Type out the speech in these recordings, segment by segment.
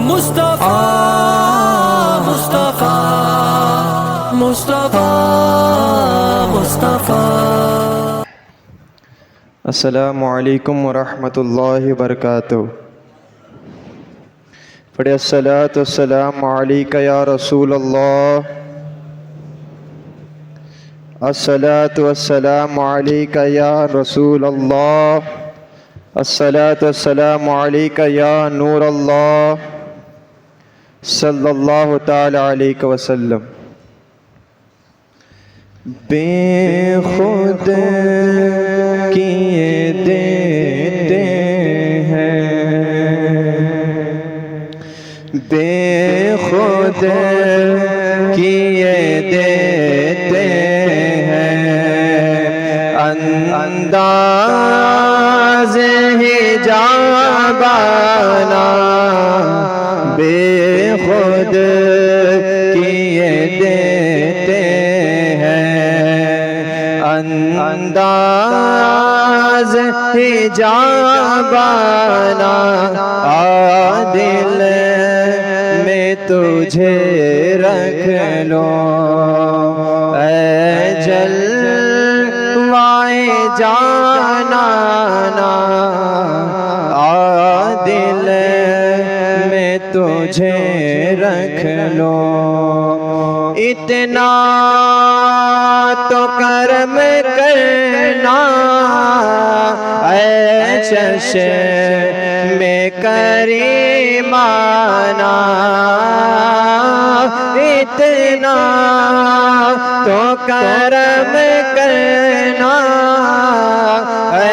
مصطفیٰ مصطفیٰ مصطفیٰ مصطفیٰ۔ السلام علیکم ورحمۃ اللہ وبرکاتہ۔ پڑھے الصلاۃ والسلام علیک یا رسول اللہ، الصلاۃ والسلام علیک یا رسول اللہ، الصلاۃ والسلام علیک یا نور اللہ، صلی اللہ تعالی علیہ وسلم۔ بے خود کیے دیتے ہیں، بے خود کیے دیتے ہیں، انداز حجابانہ بے خود کیے دیتے ہیں، انداز حجابانہ دل میں تجھے رکھ لو اے جلوائے جانانا، دل میں تجھے رکھ لو، اتنا تو کرم کرنا اے چشم کریمانہ، اتنا تو کرم کرنا اے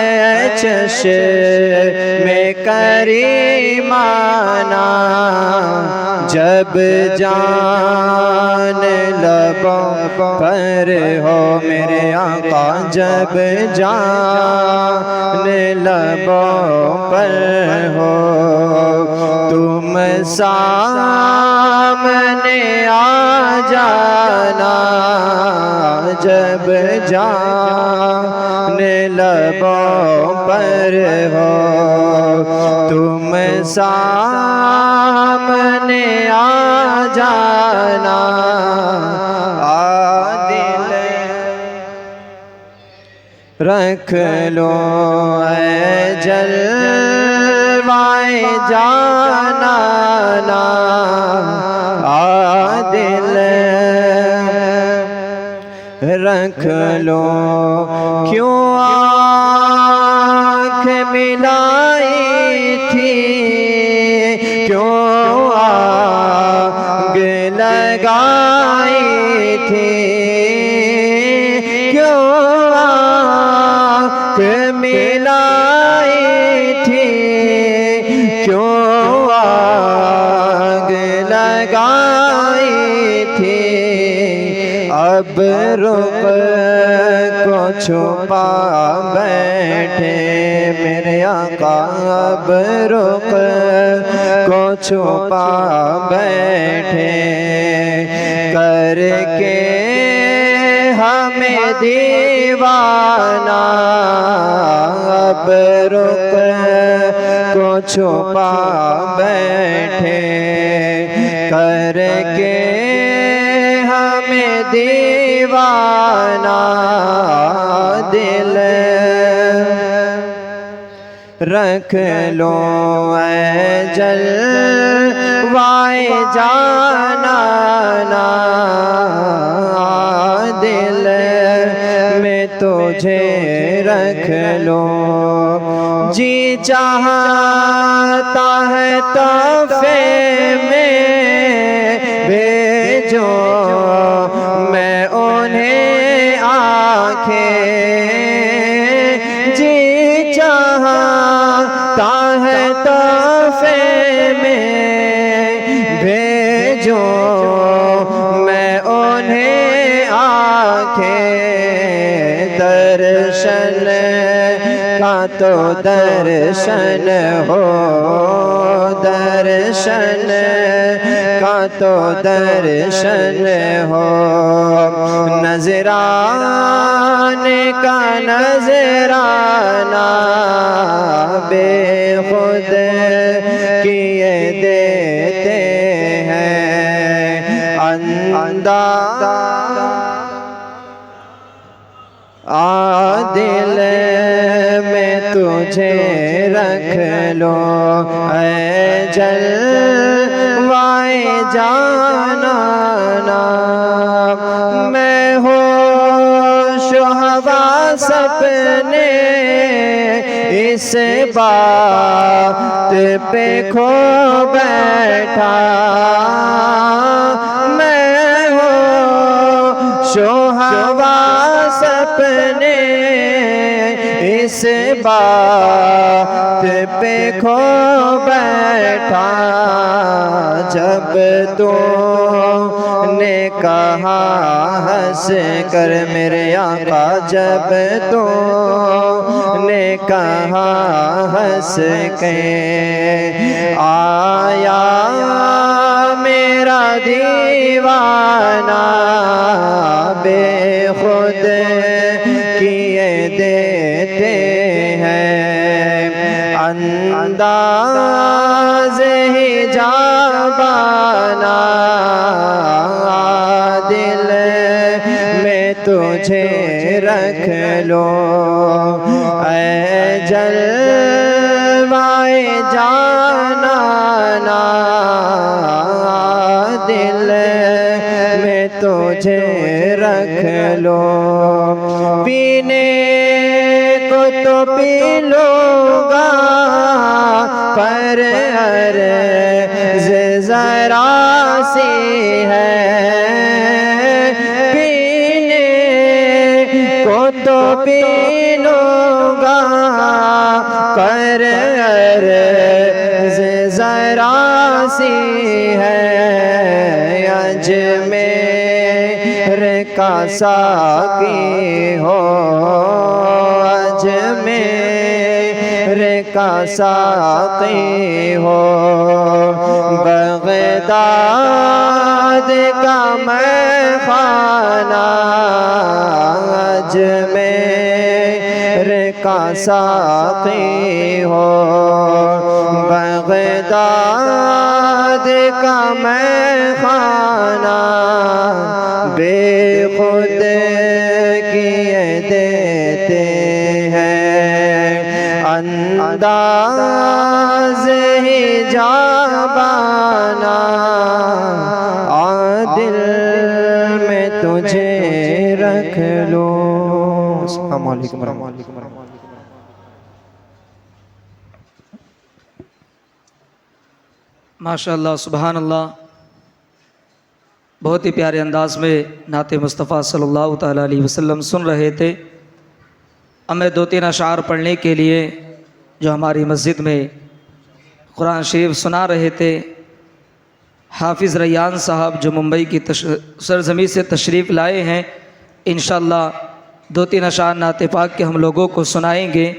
چشم کریمانہ، جب جان لبوں پر ہو میرے آقا، جب جان لبوں پر ہو، تم سامنے آ جانا، جب جان لبوں پر ہو، تم سامنے آ جانا، دل رکھ لو اے جلوائے جانانا، دل رکھ لو، کیوں آنکھ ملائی تھی، کیوں آگ لگائی تھی، کیوں آنکھ ملائی تھی، کیوں آگ لگائی تھی، اب رخ کو چھپا بیٹھے میرے آقا، اب رخ کو چھپا بیٹھے، کر کے ہمیں دیوانہ، اب رخ کو چھپا بیٹھے، کر کے ہمیں دیوانہ، دل رکھ لو اے جلوائے جانانا، دل میں تجھے رکھ لو، جی چاہتا ہے تحفے میں بھیجو میں انہیں آنکھیں، جی چاہتا ہے تحفے میں بھیجو میں انہیں آنکھیں، درشن کا تو درشن ہو، درشن کا تو درشن ہو، نذرانے کا نذرانہ بے خود کیے دیتے انداز دل میں تجھے رکھ لو اے جلوائے جانانا میں ہوش و حواس اپنے اس بات پہ کھو بیٹھا میں ہوش و حواس اپنے اس بات پہ کھو بیٹھا جب تو نے کہا ہنس کر میرے آقا جب تو نے کہا ہنس کے آیا میرا دیوانہ بے خود کیے دیتے ہیں انداز حجابانہ دل میں تجھے رکھ لو اے جلوائے جانانا دل میں تجھے رکھ لو پینے کو تو پی لوں گا پر عرض ذرا سی ہے پینے کو تو پی لوں گا پر عرض ذرا سی ہے اجمیر کا ساقی ہو اجمیر کا ساقی ہو بغداد کا میخانہ اجمیر کا ساقی ہو بغداد کا میخانہ بے خود کیے دیتے ہیں انداز حجابانہ دل میں تجھے رکھ لو السلام علیکم ورحمۃ اللہ ماشاءاللہ سبحان اللہ بہت ہی پیارے انداز میں نعت مصطفیٰ صلی اللہ تعالیٰ علیہ وسلم سن رہے تھے ہمیں دو تین اشعار پڑھنے کے لیے جو ہماری مسجد میں قرآن شریف سنا رہے تھے حافظ ریان صاحب جو ممبئی کی سرزمین سے تشریف لائے ہیں انشاءاللہ دو تین اشعار نعت پاک کے ہم لوگوں کو سنائیں گے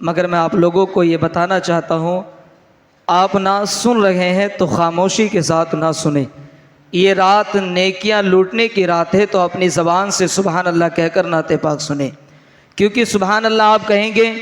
مگر میں آپ لوگوں کو یہ بتانا چاہتا ہوں آپ نہ سن رہے ہیں تو خاموشی کے ساتھ نہ سنیں یہ رات نیکیاں لوٹنے کی رات ہے تو اپنی زبان سے سبحان اللہ کہہ کر نعت پاک سنیں کیونکہ سبحان اللہ آپ کہیں گے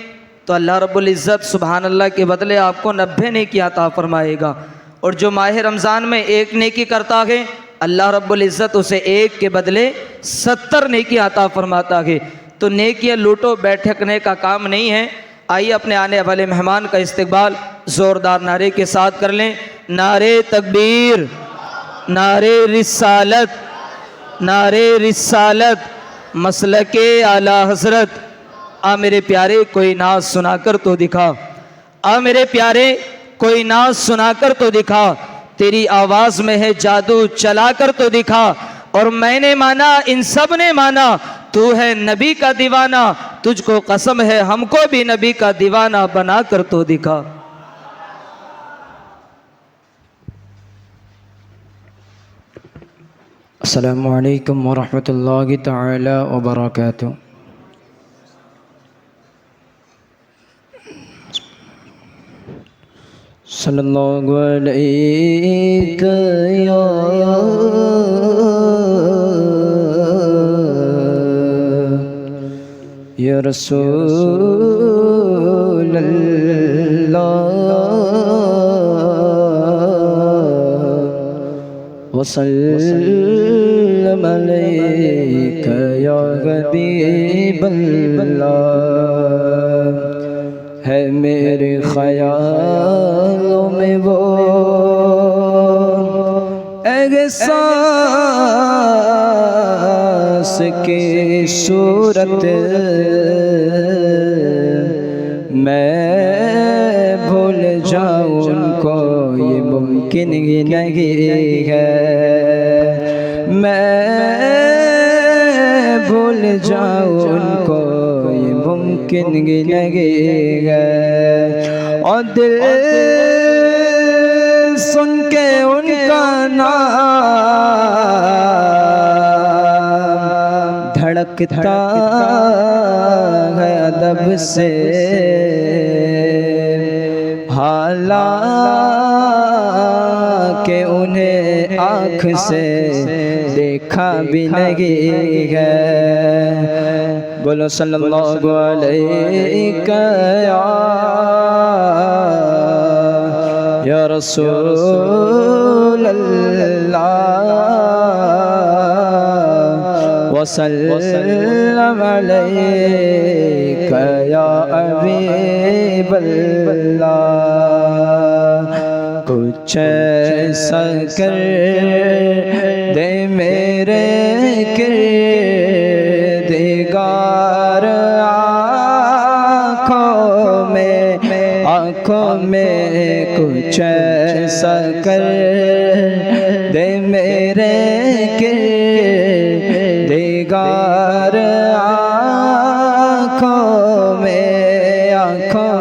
تو اللہ رب العزت سبحان اللہ کے بدلے آپ کو 90 نیکی عطا فرمائے گا اور جو ماہ رمضان میں ایک نیکی کرتا ہے اللہ رب العزت اسے ایک کے بدلے 70 نیکی عطا فرماتا ہے تو نیکیاں لوٹو بیٹھکنے کا کام نہیں ہے آئیے اپنے آنے والے مہمان کا استقبال زوردار نعرے کے ساتھ کر لیں نعرے تکبیر نعرے رسالت نعرے رسالت مسلک اعلی حضرت آ میرے پیارے کوئی ناز سنا کر تو دکھا آ میرے پیارے کوئی ناز سنا کر تو دکھا تیری آواز میں ہے جادو چلا کر تو دکھا اور میں نے مانا ان سب نے مانا تو ہے نبی کا دیوانہ تجھ کو قسم ہے ہم کو بھی نبی کا دیوانہ بنا کر تو دکھا السلام علیکم ورحمۃ اللہ تعالی وبرکاتہ صلی اللہ علیہ یا رسول اللہ وسلم علیک یا حبیب اللہ ہے میرے خیالوں میں وہ احساس کی صورت میں بھول جاؤں ان کو یہ ممکن ہی نہیں ہے میں بھول جاؤں ان کو یہ ممکن ہی نہیں ہے اور دل سن کے ان کا نام دھڑکتا ہے ادب سے حالانکہ انہیں آنکھ سے دیکھا بھی نہیں ہے بولو صلی اللہ علیہ یا رسول اللہ وسلم علیک یا حبیب اللہ کچھ ایسا کر دے میرے کردگار آنکھوں میں کچھ ایسا کر دے میرے کردگار آنکھوں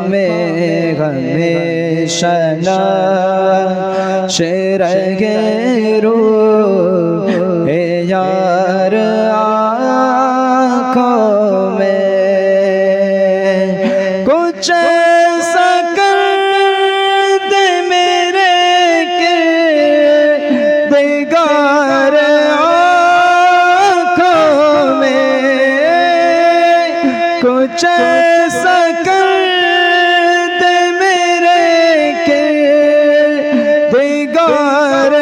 میں ہمیشہ نعش رہے روح یار آنکھوں میں کچھ ایسا کر دے میرے کردگار آنکھوں میں کچھ ایسا کر دے میرے کردگار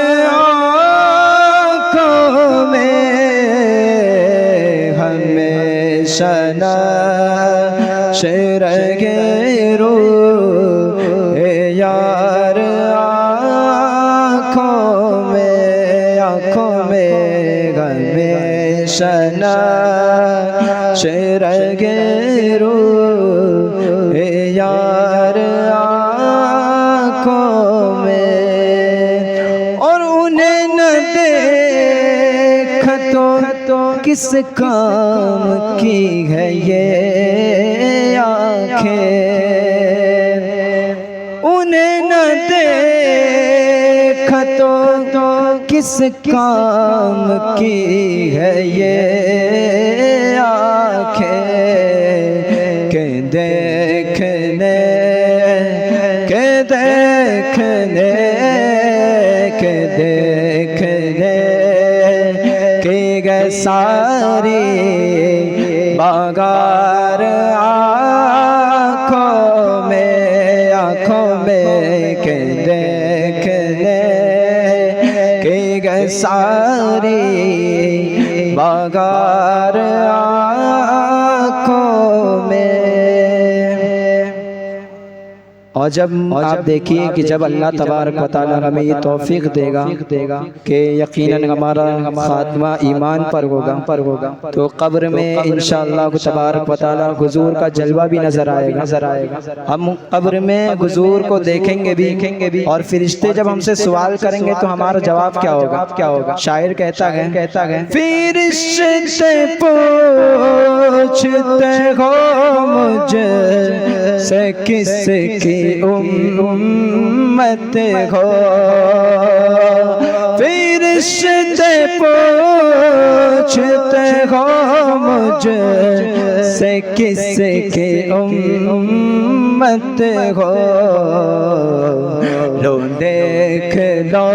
آنکھوں میں ہمیشہ نعش رہے روح یار آنکھوں میں ہمیشہ نعش رہے روح یار آنکھوں میں اور انہیں نہ دیکھا تو کس کام کی ہے یہ آنکھیں انہیں نہ دیکھا تو کس کام کی ہے یہ آنکھیں کہ دیکھنے کی گئے ساری باغار آنکھوں میں کہ دیکھنے کی گئے ساری باغار آنکھوں میں اور جب آپ دیکھیے کہ جب اللہ تبارک و تعالیٰ ہمیں یہ توفیق دے گا کہ یقیناً ہمارا خاتمہ ایمان پر ہوگا تو قبر میں انشاءاللہ تبارک و تعالیٰ حضور کا جلوہ بھی نظر آئے گا ہم قبر میں حضور کو دیکھیں گے بھی اور فرشتے جب ہم سے سوال کریں گے تو ہمارا جواب کیا ہوگا شاعر کہتا ہے فرشتے پوچھتے ہو مجھ سے کس کی امت ہو فرشتے پوچھتے ہو مجھ سے کس کی امت ہو لو دیکھ لو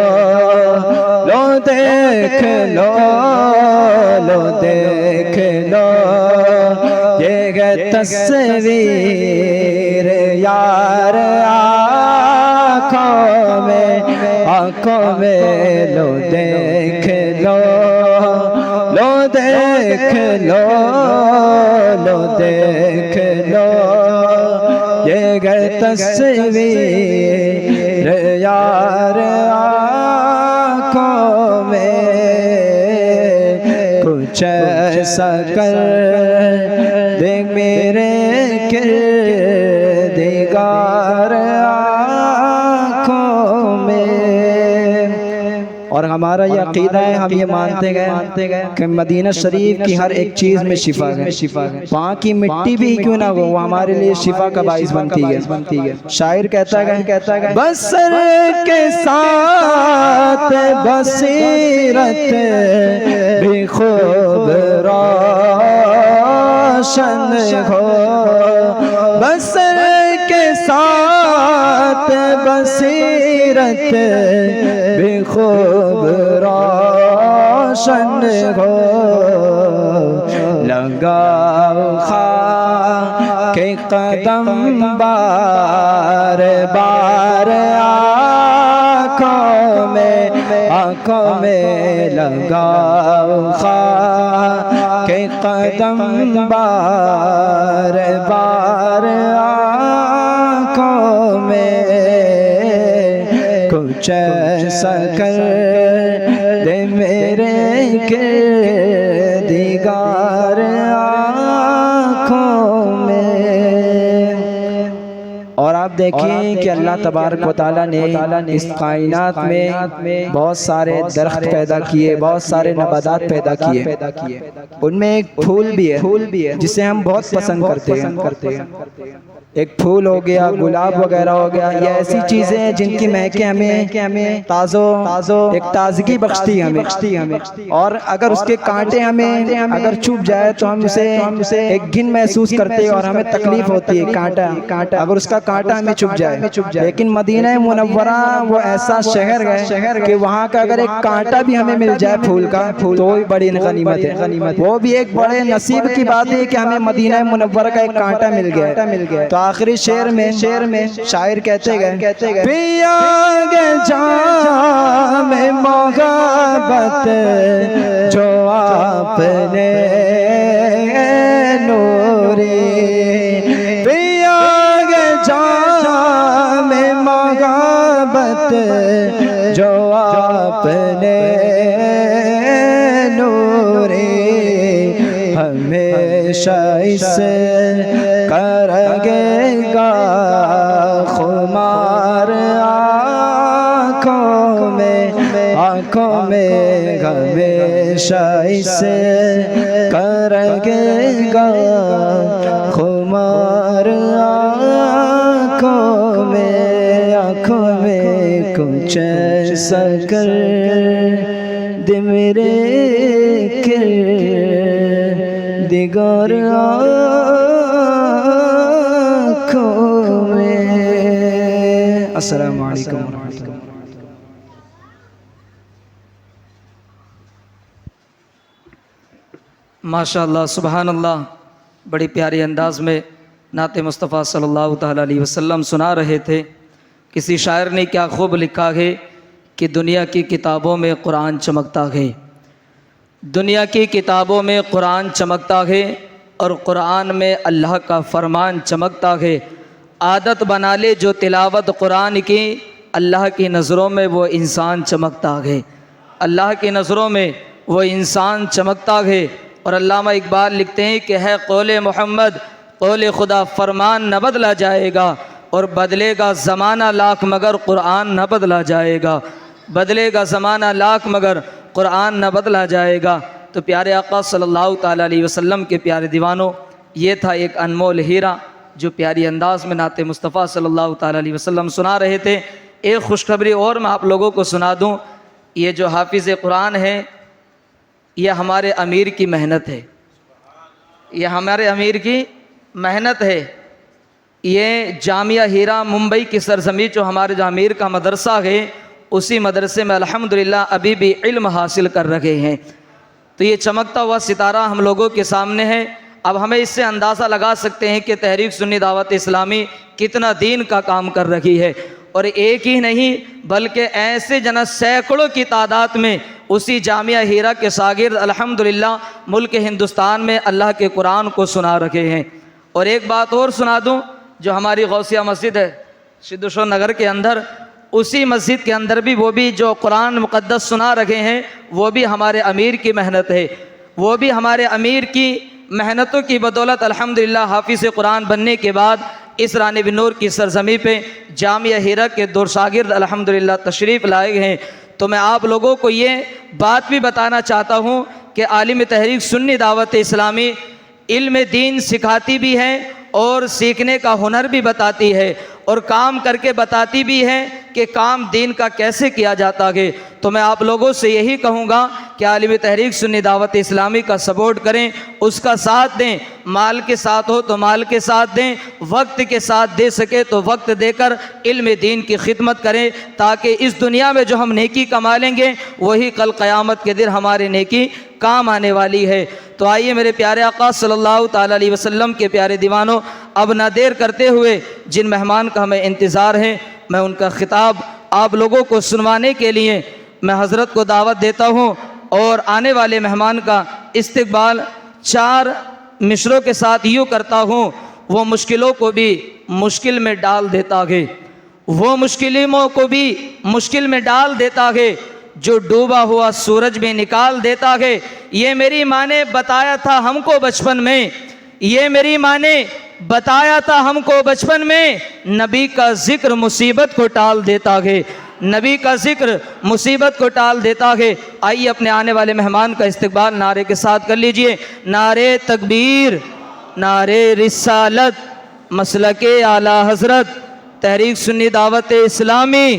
یہ ہے تصویر یار آنکھوں آنکھوں میں لو دیکھ لو، لو دیکھ لو، لو دیکھ لو، یہ گئے تصویر یار آنکھوں میں، کچھ ایسا کر دے میرے کردگار آنکھوں میں۔ اور ہمارا یہ عقیدہ ہے، ہم یہ مانتے گئے کہ مدینہ شریف کی ہر ایک چیز میں شفا ہے، وہاں کی مٹی بھی کیوں نہ ہو وہ ہمارے لیے شفا کا باعث بنتی ہے۔ شاعر کہتا ہے بصر کے ساتھ بصیرت بھی خوب روشن ہو، بصر کے ساتھ بصیرت بھی خوب روشن ہو، لگاؤ خاک کے قدم بار بار آنکھوں میں لگاؤ خاک کے قدم بار بار آنکھوں میں، کچھ ایسا کر دے میرے کردگار آنکھوں میں۔ اور آپ دیکھیں کہ اللہ تبارک و تعالیٰ نے اس کائنات میں بہت سارے درخت پیدا کیے، بہت سارے نباتات پیدا کیے، ان میں ایک پھول بھی ہے جسے ہم بہت پسند کرتے ہیں۔ ایک پھول ہو گیا، گلاب وغیرہ ہو گیا، یہ ایسی چیزیں ہیں جن کی مہکیں ہمیں ایک تازگی بخشتی ہے ہمیں، اور اگر اس کے کانٹے ہمیں اگر چھپ جائے تو ہم اسے ایک گھن محسوس کرتے ہیں اور ہمیں تکلیف ہوتی ہے، کانٹا اگر اس کا کانٹا ہمیں چھپ جائے۔ لیکن مدینہ منورہ وہ ایسا شہر ہے کہ وہاں کا اگر ایک کانٹا بھی ہمیں مل جائے پھول کا تو بھی بڑی غنیمت ہے، وہ بھی ایک بڑے نصیب کی بات ہے کہ ہمیں مدینہ منورہ کا ایک کانٹا مل گیا۔ تو آخری شعر میں شاعر کہتے گئے پیا گے جام محبت جو آپ نے نوری، پیا گے جام محبت جو آپ نے نوری، ہمیشہ اس کرگے گا خمار آنکھوں میں، ہمیشہ اسے کرگے گا خمار آنکھوں میں، کچھ ایسا کر دے میرے کردگار آنکھوں میں۔ السلام علیکم ورحمۃ اللہ۔ ماشاء اللہ، سبحان اللہ، بڑی پیاری انداز میں نعت مصطفیٰ صلی اللہ تعالیٰ علیہ وسلم سنا رہے تھے۔ کسی شاعر نے کیا خوب لکھا ہے کہ دنیا کی کتابوں میں قرآن چمکتا ہے، دنیا کی کتابوں میں قرآن چمکتا ہے، اور قرآن میں اللہ کا فرمان چمکتا ہے۔ عادت بنا لے جو تلاوت قرآن کی، اللہ کی نظروں میں وہ انسان چمکتا ہے، اللہ کی نظروں میں وہ انسان چمکتا ہے۔ اور علامہ اقبال لکھتے ہیں کہ ہے قول محمد قول خدا، فرمان نہ بدلا جائے گا، اور بدلے گا زمانہ لاکھ مگر قرآن نہ بدلا جائے گا، بدلے گا زمانہ لاکھ مگر قرآن نہ بدلا جائے گا۔ تو پیارے آقا صلی اللہ تعالیٰ علیہ وسلم کے پیارے دیوانوں، یہ تھا ایک انمول ہیرا جو پیاری انداز میں نعت مصطفیٰ صلی اللہ تعالیٰ علیہ وسلم سنا رہے تھے۔ ایک خوشخبری اور میں آپ لوگوں کو سنا دوں، یہ جو حافظ قرآن ہے یہ ہمارے امیر کی محنت ہے، یہ ہمارے امیر کی محنت ہے۔ یہ جامعہ ہیرا ممبئی کی سرزمین جو ہمارے جو امیر کا مدرسہ ہے، اسی مدرسے میں الحمدللہ ابھی بھی علم حاصل کر رہے ہیں۔ تو یہ چمکتا ہوا ستارہ ہم لوگوں کے سامنے ہے۔ اب ہمیں اس سے اندازہ لگا سکتے ہیں کہ تحریک سنی دعوت اسلامی کتنا دین کا کام کر رہی ہے، اور ایک ہی نہیں بلکہ ایسے سینکڑوں کی تعداد میں اسی جامعہ ہیرا کے شاگرد الحمدللہ ملک ہندوستان میں اللہ کے قرآن کو سنا رکھے ہیں۔ اور ایک بات اور سنا دوں، جو ہماری غوثیہ مسجد ہے سدھیشور نگر کے اندر، اسی مسجد کے اندر بھی وہ بھی جو قرآن مقدس سنا رکھے ہیں وہ بھی ہمارے امیر کی محنت ہے، وہ بھی ہمارے امیر کی محنتوں کی بدولت الحمدللہ حافظ قرآن بننے کے بعد اس رانی بنور کی سرزمین پہ جامعہ ہیرا کے دو شاگرد الحمدللہ تشریف لائے ہیں۔ تو میں آپ لوگوں کو یہ بات بھی بتانا چاہتا ہوں کہ عالم تحریک سنی دعوت اسلامی علم دین سکھاتی بھی ہے اور سیکھنے کا ہنر بھی بتاتی ہے اور کام کر کے بتاتی بھی ہے کہ کام دین کا کیسے کیا جاتا ہے۔ تو میں آپ لوگوں سے یہی کہوں گا کہ عالم تحریک سنی دعوت اسلامی کا سپورٹ کریں، اس کا ساتھ دیں، مال کے ساتھ ہو تو مال کے ساتھ دیں، وقت کے ساتھ دے سکے تو وقت دے کر علم دین کی خدمت کریں، تاکہ اس دنیا میں جو ہم نیکی کما لیں گے وہی کل قیامت کے دن ہمارے نیکی کام آنے والی ہے۔ تو آئیے میرے پیارے آقا صلی اللہ تعالیٰ علیہ وسلم کے پیارے دیوانوں، اب نہ دیر کرتے ہوئے جن مہمان کا ہمیں انتظار ہے میں ان کا خطاب آپ لوگوں کو سنوانے کے لیے میں حضرت کو دعوت دیتا ہوں، اور آنے والے مہمان کا استقبال 4 مصرعوں کے ساتھ یوں کرتا ہوں: وہ مشکلوں کو بھی مشکل میں ڈال دیتا ہے، وہ مشکلوں کو بھی مشکل میں ڈال دیتا ہے، جو ڈوبا ہوا سورج بھی نکال دیتا ہے۔ یہ میری ماں نے بتایا تھا ہم کو بچپن میں، یہ میری ماں نے بتایا تھا ہم کو بچپن میں، نبی کا ذکر مصیبت کو ٹال دیتا ہے، نبی کا ذکر مصیبت کو ٹال دیتا ہے۔ آئیے اپنے آنے والے مہمان کا استقبال نعرے کے ساتھ کر لیجئے: نعرے تکبیر، نعرے رسالت، مسلک اعلیٰ حضرت تحریک سنی دعوت اسلامی،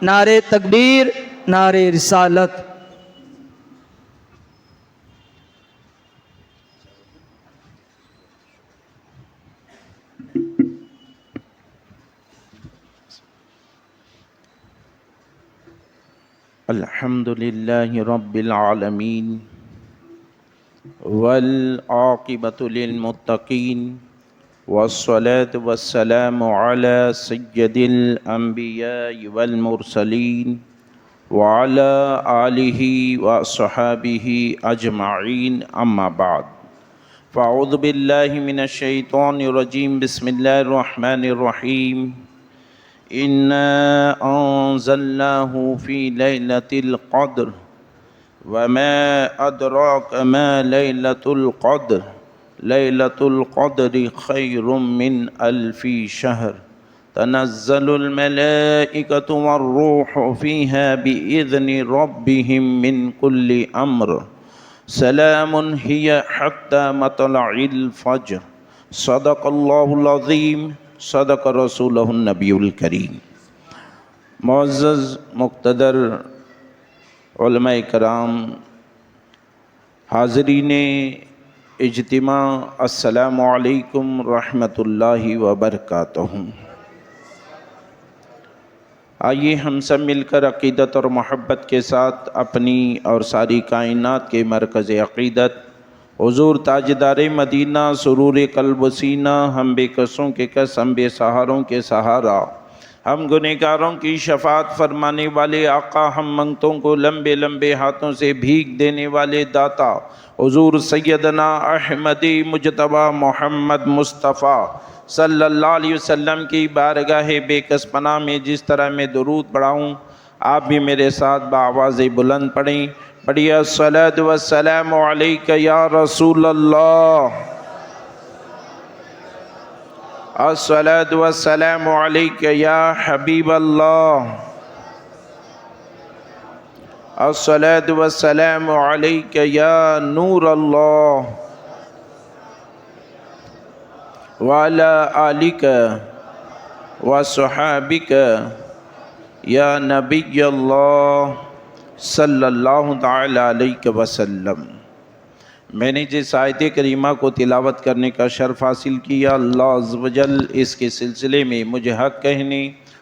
نعرے تکبیر، نعرے رسالت۔ الحمد للہ رب العالمین والعاقبۃ للمتقین والصلاة والسلام علی سید الانبیاء والمرسلین وعلی آلہ وصحابہ اجمعین، اما بعد، فاعوذ باللہ من الشیطان الرجیم، بسم اللہ الرحمن الرحیم۔ إِنَّا أَنزَلْنَاهُ فِي لَيْلَةِ الْقَدْرِ وَمَا أَدْرَاكَ مَا لَيْلَةُ الْقَدْرِ لَيْلَةُ الْقَدْرِ خَيْرٌ مِّنْ أَلْفِ شَهْرٍ تَنَزَّلُ الْمَلَائِكَةُ وَالرُّوحُ فِيهَا بِإِذْنِ رَبِّهِم مِّنْ كُلِّ أَمْرٍ سَلَامٌ هِيَ حَتَّى مَطْلَعِ الْفَجْرِ صَدَقَ اللَّهُ الْعَظِيمُ، صدق رسولہ النبی الکریم۔ معزز مقتدر علماء کرام، حاضرین اجتماع، السلام علیکم رحمۃ اللہ وبرکاتہ۔ آئیے ہم سب مل کر عقیدت اور محبت کے ساتھ اپنی اور ساری کائنات کے مرکز عقیدت حضور تاجدار مدینہ، سرور قلب و سینہ، ہم بے کسوں کے کس، ہم بے سہاروں کے سہارا، ہم گنہگاروں کی شفاعت فرمانے والے آقا، ہم منگتوں کو لمبے لمبے ہاتھوں سے بھیک دینے والے داتا حضور سیدنا احمد مجتبیٰ محمد مصطفیٰ صلی اللہ علیہ وسلم کی بارگاہ بے کس پناہ میں جس طرح میں درود پڑھاؤں، آپ بھی میرے ساتھ بآواز بلند پڑھیں۔ پڑھیے: الصلاۃ والسلام علیک یا رسول اللہ، الصلاۃ والسلام علیک یا حبیب اللہ، الصلاۃ والسلام علیک یا نور اللہ، وعلی آلک وصحابک یا نبی اللہ صلی اللہ تعالی علیہ وسلم۔ میں نے جس آیت کریمہ کو تلاوت کرنے کا شرف حاصل کیا، اللہ عز و جل اس کے سلسلے میں مجھے حق کہنے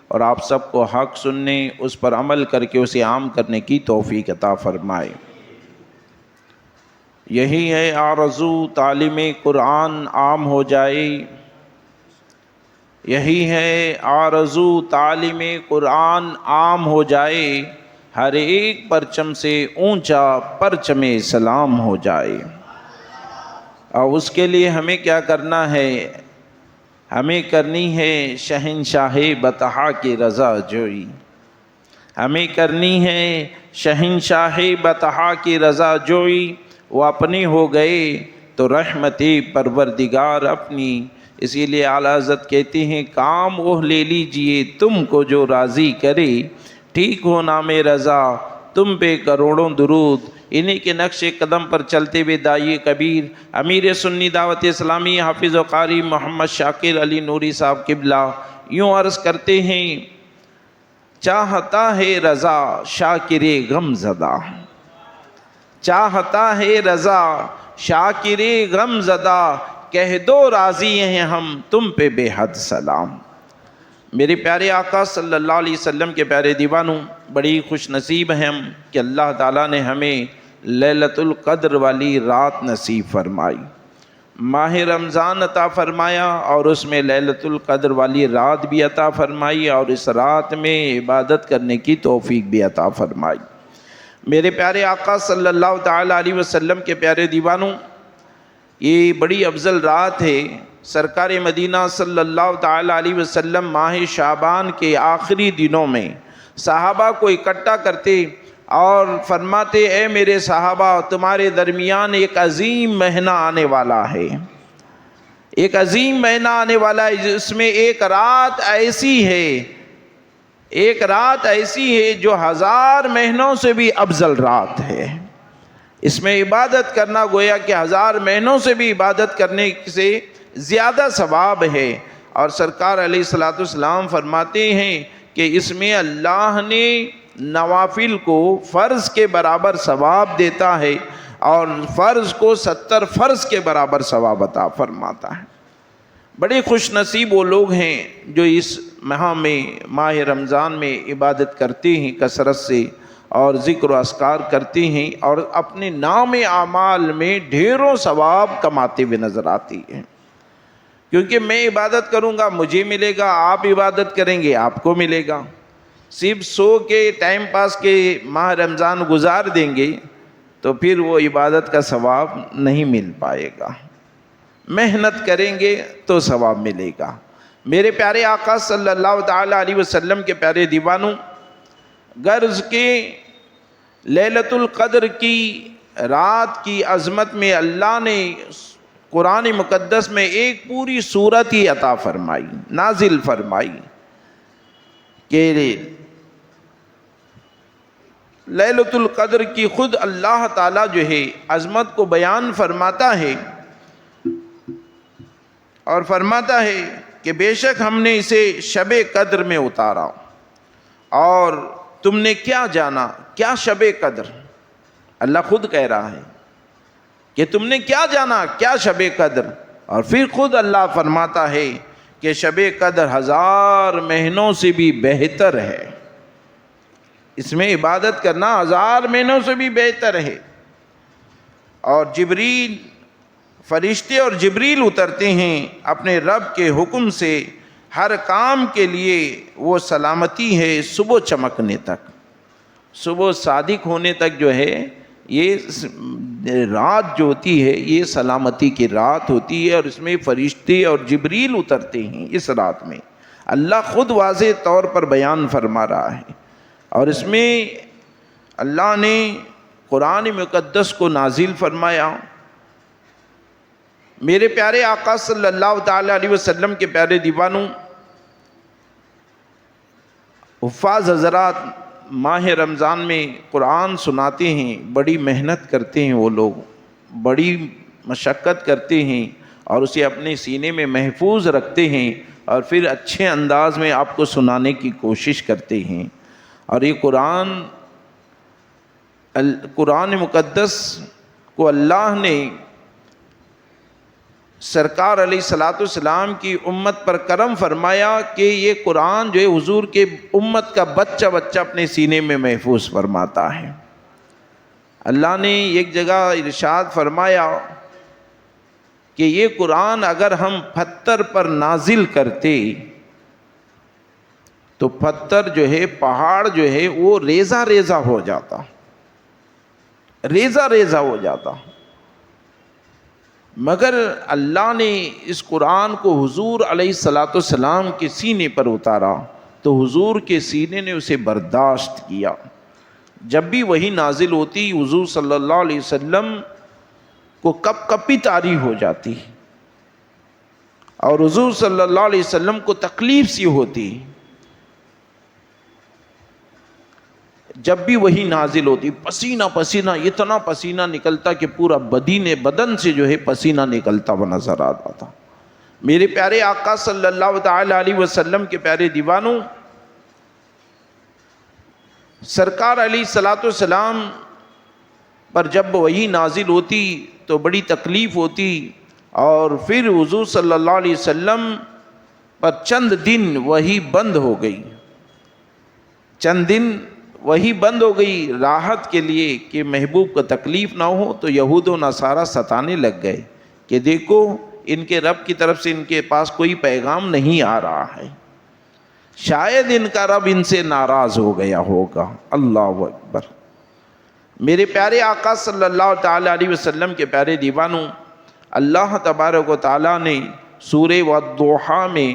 اور آپ سب کو حق سننے، اس پر عمل کر کے اسے عام کرنے کی توفیق عطا فرمائے۔ یہی ہے آرزو، تعلیم قرآن عام ہو جائے، یہی ہے آرزو تعلیم قرآن عام ہو جائے، ہر ایک پرچم سے اونچا پرچم اسلام ہو جائے۔ اور اس کے لیے ہمیں کیا کرنا ہے؟ ہمیں کرنی ہے شہنشاہ بطحا کی رضا جوئی، ہمیں کرنی ہے شہنشاہ بطحا کی رضا جوئی۔ وہ اپنے ہو گئے تو رحمت پروردگار اپنی، اسی لیے اعلیٰ حضرت کہتے ہیں کام وہ لے لیجئے تم کو جو راضی کرے، ٹھیک ہو نام رضا تم پہ کروڑوں درود۔ انہی کے نقش قدم پر چلتے ہوئے داعی کبیر امیر سنی دعوت اسلامی حافظ و قاری محمد شاکر علی نوری صاحب قبلہ یوں عرض کرتے ہیں، چاہتا ہے رضا شاکر غم زدہ، چاہتا ہے رضا شاکر غم زدہ، کہہ دو راضی ہیں ہم تم پہ بے حد سلام۔ میرے پیارے آقا صلی اللہ علیہ وسلم کے پیارے دیوانوں، بڑی خوش نصیب ہیں ہم کہ اللہ تعالیٰ نے ہمیں لیلۃ القدر والی رات نصیب فرمائی، ماہ رمضان عطا فرمایا، اور اس میں لیلۃ القدر والی رات بھی عطا فرمائی، اور اس رات میں عبادت کرنے کی توفیق بھی عطا فرمائی۔ میرے پیارے آقا صلی اللہ تعالیٰ علیہ وسلم کے پیارے دیوانوں، یہ بڑی افضل رات ہے۔ سرکار مدینہ صلی اللہ تعالیٰ علیہ وسلم ماہ شعبان کے آخری دنوں میں صحابہ کو اکٹھا کرتے اور فرماتے، اے میرے صحابہ، تمہارے درمیان ایک عظیم مہینہ آنے والا ہے، ایک عظیم مہینہ آنے والا ہے، اس میں ایک رات ایسی ہے، ایک رات ایسی ہے جو 1000 مہینوں سے بھی افضل رات ہے۔ اس میں عبادت کرنا گویا کہ 1000 مہینوں سے بھی عبادت کرنے سے زیادہ ثواب ہے۔ اور سرکار علیہ الصلوۃ والسلام فرماتے ہیں کہ اس میں اللہ نے نوافل کو فرض کے برابر ثواب دیتا ہے، اور فرض کو 70 فرض کے برابر ثواب عطا فرماتا ہے۔ بڑے خوش نصیب وہ لوگ ہیں جو اس ماہ میں، ماہ رمضان میں عبادت کرتے ہیں کثرت سے، اور ذکر و اذکار کرتے ہیں، اور اپنے نام اعمال میں ڈھیروں ثواب کماتے ہوئے نظر آتی ہیں۔ کیونکہ میں عبادت کروں گا مجھے ملے گا، آپ عبادت کریں گے آپ کو ملے گا۔ صرف سو کے ٹائم پاس کے ماہ رمضان گزار دیں گے تو پھر وہ عبادت کا ثواب نہیں مل پائے گا، محنت کریں گے تو ثواب ملے گا۔ میرے پیارے آقا صلی اللہ تعالیٰ علیہ وسلم کے پیارے دیوانوں، غرض کے لیلۃ القدر کی رات کی عظمت میں اللہ نے قرآن مقدس میں ایک پوری سورت ہی عطا فرمائی، نازل فرمائی، کہ لیلۃ القدر کی خود اللہ تعالیٰ جو ہے عظمت کو بیان فرماتا ہے، اور فرماتا ہے کہ بے شک ہم نے اسے شب قدر میں اتارا۔ اور تم نے کیا جانا کیا شب قدر؟ اللہ خود کہہ رہا ہے کہ تم نے کیا جانا کیا شب قدر، اور پھر خود اللہ فرماتا ہے کہ شب قدر 1000 مہینوں سے بھی بہتر ہے، اس میں عبادت کرنا 1000 مہینوں سے بھی بہتر ہے۔ اور جبریل، فرشتے اور جبریل اترتے ہیں اپنے رب کے حکم سے، ہر کام کے لیے وہ سلامتی ہے صبح چمکنے تک، صبح صادق ہونے تک جو ہے یہ رات جو ہوتی ہے یہ سلامتی کی رات ہوتی ہے، اور اس میں فرشتے اور جبریل اترتے ہیں اس رات میں، اللہ خود واضح طور پر بیان فرما رہا ہے۔ اور اس میں اللہ نے قرآن مقدس کو نازل فرمایا۔ میرے پیارے آقا صلی اللہ تعالیٰ علیہ وسلم کے پیارے دیوانوں، حفاظ حضرات ماہ رمضان میں قرآن سناتے ہیں، بڑی محنت کرتے ہیں، وہ لوگ بڑی مشقت کرتے ہیں اور اسے اپنے سینے میں محفوظ رکھتے ہیں، اور پھر اچھے انداز میں آپ کو سنانے کی کوشش کرتے ہیں۔ اور یہ قرآن مقدس کو اللہ نے سرکار علیہ الصلوۃ والسلام کی امت پر کرم فرمایا کہ یہ قرآن جو ہے حضور کے امت کا بچہ بچہ اپنے سینے میں محفوظ فرماتا ہے۔ اللہ نے ایک جگہ ارشاد فرمایا کہ یہ قرآن اگر ہم پتھر پر نازل کرتے تو پتھر جو ہے، پہاڑ جو ہے وہ ریزہ ریزہ ہو جاتا، ریزہ ریزہ ہو جاتا۔ مگر اللہ نے اس قرآن کو حضور علیہ الصلاۃ والسلام کے سینے پر اتارا تو حضور کے سینے نے اسے برداشت کیا۔ جب بھی وہی نازل ہوتی حضور صلی اللہ علیہ وسلم کو کپ کپی طاری ہو جاتی، اور حضور صلی اللہ علیہ وسلم کو تکلیف سی ہوتی جب بھی وہی نازل ہوتی۔ پسینہ پسینہ، اتنا پسینہ نکلتا کہ پورا بدن سے جو ہے پسینہ نکلتا وہ نظر آتا تھا۔ میرے پیارے آقا صلی اللہ تعالی علیہ وسلم کے پیارے دیوانوں، سرکار علیہ الصلاۃ والسلام پر جب وہی نازل ہوتی تو بڑی تکلیف ہوتی، اور پھر حضور صلی اللہ علیہ وسلم پر چند دن وہی بند ہو گئی، چند دن وہی بند ہو گئی راحت کے لیے کہ محبوب کو تکلیف نہ ہو۔ تو یہود و نصارہ ستانے لگ گئے کہ دیکھو ان کے رب کی طرف سے ان کے پاس کوئی پیغام نہیں آ رہا ہے، شاید ان کا رب ان سے ناراض ہو گیا ہوگا۔ اللہ اکبر۔ میرے پیارے آقا صلی اللہ تعالی علیہ وسلم کے پیارے دیوانوں، اللہ تبارک و تعالیٰ نے سورہ والضحیٰ میں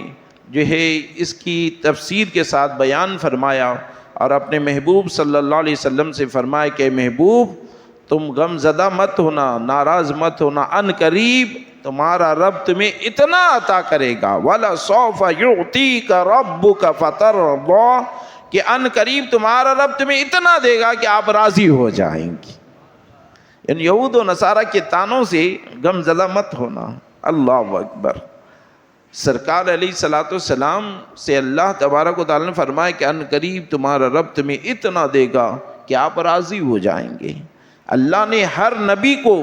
جو ہے اس کی تفسیر کے ساتھ بیان فرمایا، اور اپنے محبوب صلی اللہ علیہ وسلم سے فرمایا کہ محبوب تم غم زدہ مت ہونا، ناراض مت ہونا، ان قریب تمہارا رب تمہیں اتنا عطا کرے گا، وَلَسَوْفَ يُعْطِيكَ رَبُّكَ فَتَرْضَىٰ، کہ ان قریب تمہارا رب تمہیں اتنا دے گا کہ آپ راضی ہو جائیں گی۔ ان یہود و نصارہ کے طعنوں سے غم زدہ مت ہونا۔ اللہ اکبر۔ سرکار علیہ الصلاۃ والسلام سے اللہ تبارک و تعالیٰ نے فرمایا کہ ان قریب تمہارا رب تمہیں اتنا دے گا کہ آپ راضی ہو جائیں گے۔ اللہ نے ہر نبی کو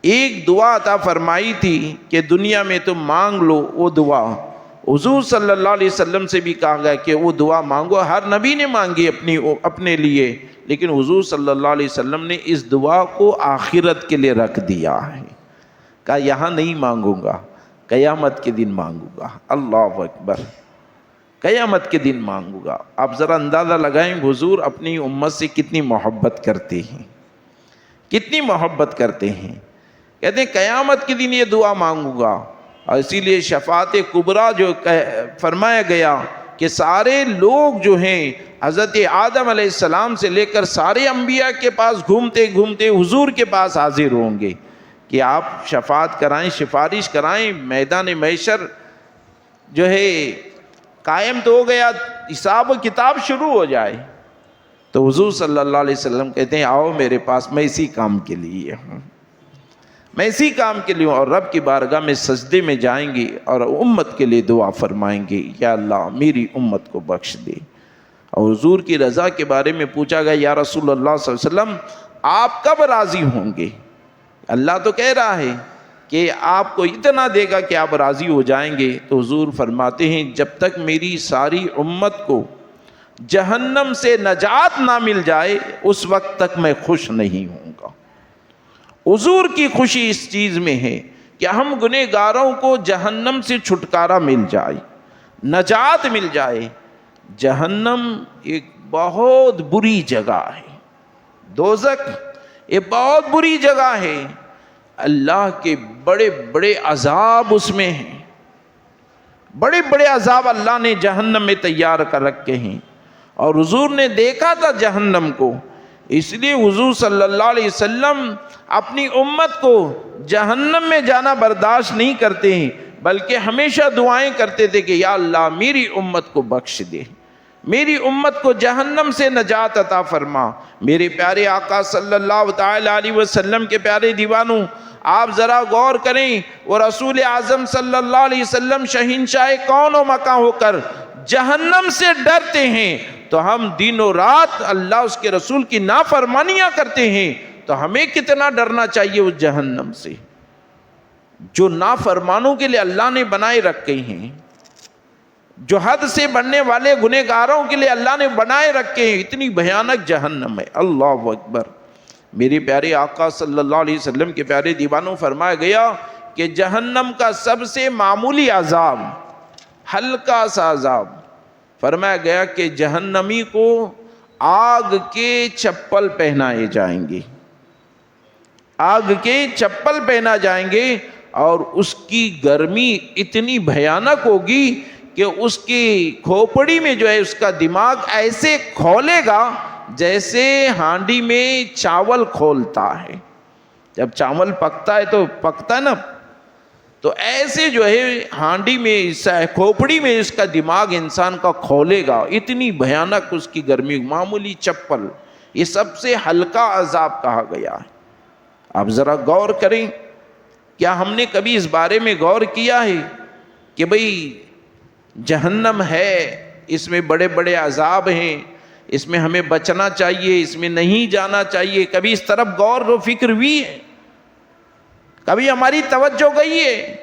ایک دعا عطا فرمائی تھی کہ دنیا میں تم مانگ لو وہ دعا۔ حضور صلی اللہ علیہ وسلم سے بھی کہا گیا کہ وہ دعا مانگو، ہر نبی نے مانگی اپنے لیے، لیکن حضور صلی اللہ علیہ وسلم نے اس دعا کو آخرت کے لیے رکھ دیا ہے، کہا یہاں نہیں مانگوں گا، قیامت کے دن مانگوں گا۔ اللہ اکبر۔ قیامت کے دن مانگوں گا۔ آپ ذرا اندازہ لگائیں حضور اپنی امت سے کتنی محبت کرتے ہیں، کتنی محبت کرتے ہیں۔ کہتے ہیں قیامت کے دن یہ دعا مانگوں گا، اور اسی لیے شفاعت کبریٰ جو فرمایا گیا کہ سارے لوگ جو ہیں حضرت آدم علیہ السلام سے لے کر سارے انبیاء کے پاس گھومتے گھومتے حضور کے پاس حاضر ہوں گے کہ آپ شفاعت کرائیں، سفارش کرائیں، میدان محشر جو ہے قائم تو ہو گیا، حساب و کتاب شروع ہو جائے۔ تو حضور صلی اللہ علیہ وسلم کہتے ہیں آؤ میرے پاس، میں اسی کام کے لیے ہوں، میں اسی کام کے لیے ہوں۔ اور رب کی بارگاہ میں سجدے میں جائیں گے اور امت کے لیے دعا فرمائیں گے، یا اللہ میری امت کو بخش دے۔ اور حضور کی رضا کے بارے میں پوچھا گیا، یا رسول اللہ صلی اللہ علیہ وسلم آپ کب راضی ہوں گے؟ اللہ تو کہہ رہا ہے کہ آپ کو اتنا دے گا کہ آپ راضی ہو جائیں گے۔ تو حضور فرماتے ہیں جب تک میری ساری امت کو جہنم سے نجات نہ مل جائے اس وقت تک میں خوش نہیں ہوں گا۔ حضور کی خوشی اس چیز میں ہے کہ ہم گنہگاروں کو جہنم سے چھٹکارا مل جائے، نجات مل جائے۔ جہنم ایک بہت بری جگہ ہے، دوزخ یہ بہت بری جگہ ہے، اللہ کے بڑے بڑے عذاب اس میں ہیں، بڑے بڑے عذاب اللہ نے جہنم میں تیار کر رکھے ہیں۔ اور حضور نے دیکھا تھا جہنم کو، اس لیے حضور صلی اللہ علیہ وسلم اپنی امت کو جہنم میں جانا برداشت نہیں کرتے ہیں، بلکہ ہمیشہ دعائیں کرتے تھے کہ یا اللہ میری امت کو بخش دے، میری امت کو جہنم سے نجات عطا فرما۔ میرے پیارے آقا صلی اللہ تعالی علیہ وسلم کے پیارے دیوانوں، آپ ذرا غور کریں، وہ رسول اعظم صلی اللہ علیہ وسلم شہنشاہ کون و مکان ہو کر جہنم سے ڈرتے ہیں، تو ہم دن و رات اللہ اس کے رسول کی نافرمانیاں کرتے ہیں، تو ہمیں کتنا ڈرنا چاہیے اس جہنم سے جو نافرمانوں کے لیے اللہ نے بنائے رکھے ہیں، جو حد سے بڑھنے والے گنہگاروں کے لیے اللہ نے بنائے رکھے ہیں۔ اتنی بھیانک جہنم ہے۔ اللہ اکبر۔ میرے پیارے آقا صلی اللہ علیہ وسلم کے پیارے دیوانوں، فرمایا گیا کہ جہنم کا سب سے معمولی عذاب، ہلکا سا عذاب، فرمایا گیا کہ جہنمی کو آگ کے چپل پہنائے جائیں گے، آگ کے چپل پہنا جائیں گے، اور اس کی گرمی اتنی بھیانک ہوگی کہ اس کی کھوپڑی میں جو ہے اس کا دماغ ایسے کھولے گا جیسے ہانڈی میں چاول کھولتا ہے، جب چاول پکتا ہے تو پکتا نا، تو ایسے جو ہے ہانڈی میں کھوپڑی میں اس کا دماغ انسان کا کھولے گا، اتنی بھیانک اس کی گرمی۔ معمولی چپل، یہ سب سے ہلکا عذاب کہا گیا ہے۔ آپ ذرا غور کریں، کیا ہم نے کبھی اس بارے میں غور کیا ہے کہ بھئی جہنم ہے، اس میں بڑے بڑے عذاب ہیں، اس میں ہمیں بچنا چاہیے، اس میں نہیں جانا چاہیے؟ کبھی اس طرف غور و فکر ہوئی ہے؟ کبھی ہماری توجہ گئی ہے؟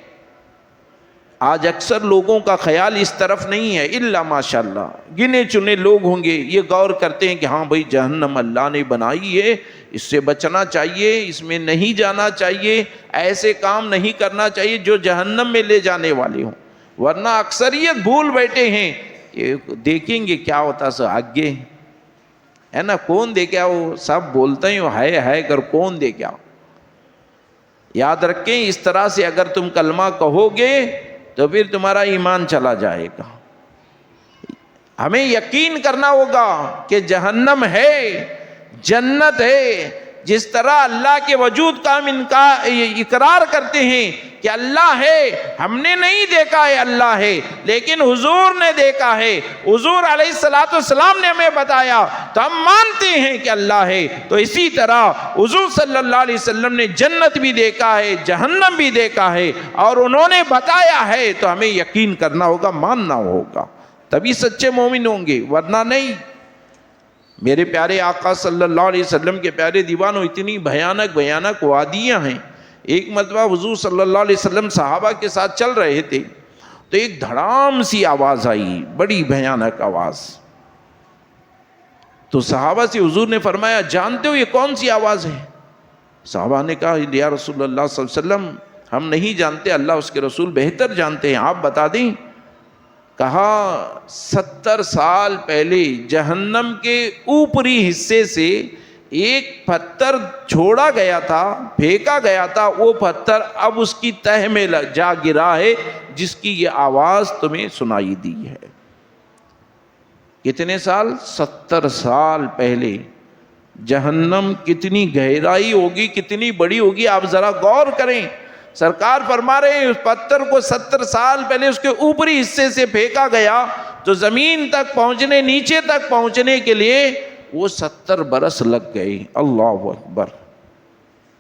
آج اکثر لوگوں کا خیال اس طرف نہیں ہے، الا ماشاءاللہ گنے چنے لوگ ہوں گے یہ غور کرتے ہیں کہ ہاں بھئی جہنم اللہ نے بنائی ہے، اس سے بچنا چاہیے، اس میں نہیں جانا چاہیے، ایسے کام نہیں کرنا چاہیے جو جہنم میں لے جانے والے ہوں۔ ورنہ اکثریت بھول بیٹھے ہیں کہ دیکھیں گے کیا ہوتا سو آگے، ہے نا، کون دے کیا، وہ سب بولتے ہیں ہے کر کون دے کیا۔ یاد رکھیں، اس طرح سے اگر تم کلمہ کہو گے تو پھر تمہارا ایمان چلا جائے گا۔ ہمیں یقین کرنا ہوگا کہ جہنم ہے، جنت ہے۔ جس طرح اللہ کے وجود کا ہم اقرار کرتے ہیں کہ اللہ ہے، ہم نے نہیں دیکھا ہے اللہ ہے، لیکن حضور نے دیکھا ہے، حضور علیہ السلام نے ہمیں بتایا تو ہم مانتے ہیں کہ اللہ ہے۔ تو اسی طرح حضور صلی اللہ علیہ وسلم نے جنت بھی دیکھا ہے، جہنم بھی دیکھا ہے، اور انہوں نے بتایا ہے، تو ہمیں یقین کرنا ہوگا، ماننا ہوگا، تبھی سچے مومن ہوں گے، ورنہ نہیں۔ میرے پیارے آقا صلی اللہ علیہ وسلم کے پیارے دیوانوں، اتنی بھیانک وادیاں ہیں۔ ایک مرتبہ حضور صلی اللہ علیہ وسلم صحابہ کے ساتھ چل رہے تھے تو ایک دھڑام سی آواز آئی، بڑی بھیانک آواز۔ تو صحابہ سے حضور نے فرمایا، جانتے ہو یہ کون سی آواز ہے؟ صحابہ نے کہا، یا رسول اللہ صلی اللہ علیہ وسلم ہم نہیں جانتے، اللہ اس کے رسول بہتر جانتے ہیں، آپ بتا دیں۔ کہا 70 سال پہلے جہنم کے اوپری حصے سے ایک پتھر چھوڑا گیا تھا، پھینکا گیا تھا، وہ پتھر اب اس کی تہ میں جا گرا ہے، جس کی یہ آواز تمہیں سنائی دی ہے۔ کتنے سال؟ 70 سال پہلے۔ جہنم کتنی گہرائی ہوگی، کتنی بڑی ہوگی، آپ ذرا غور کریں۔ سرکار فرما رہے ہیں اس پتھر کو 70 سال پہلے اس کے اوپری حصے سے پھینکا گیا تو زمین تک پہنچنے، نیچے تک پہنچنے کے لیے وہ 70 برس لگ گئے۔ اللہ اکبر۔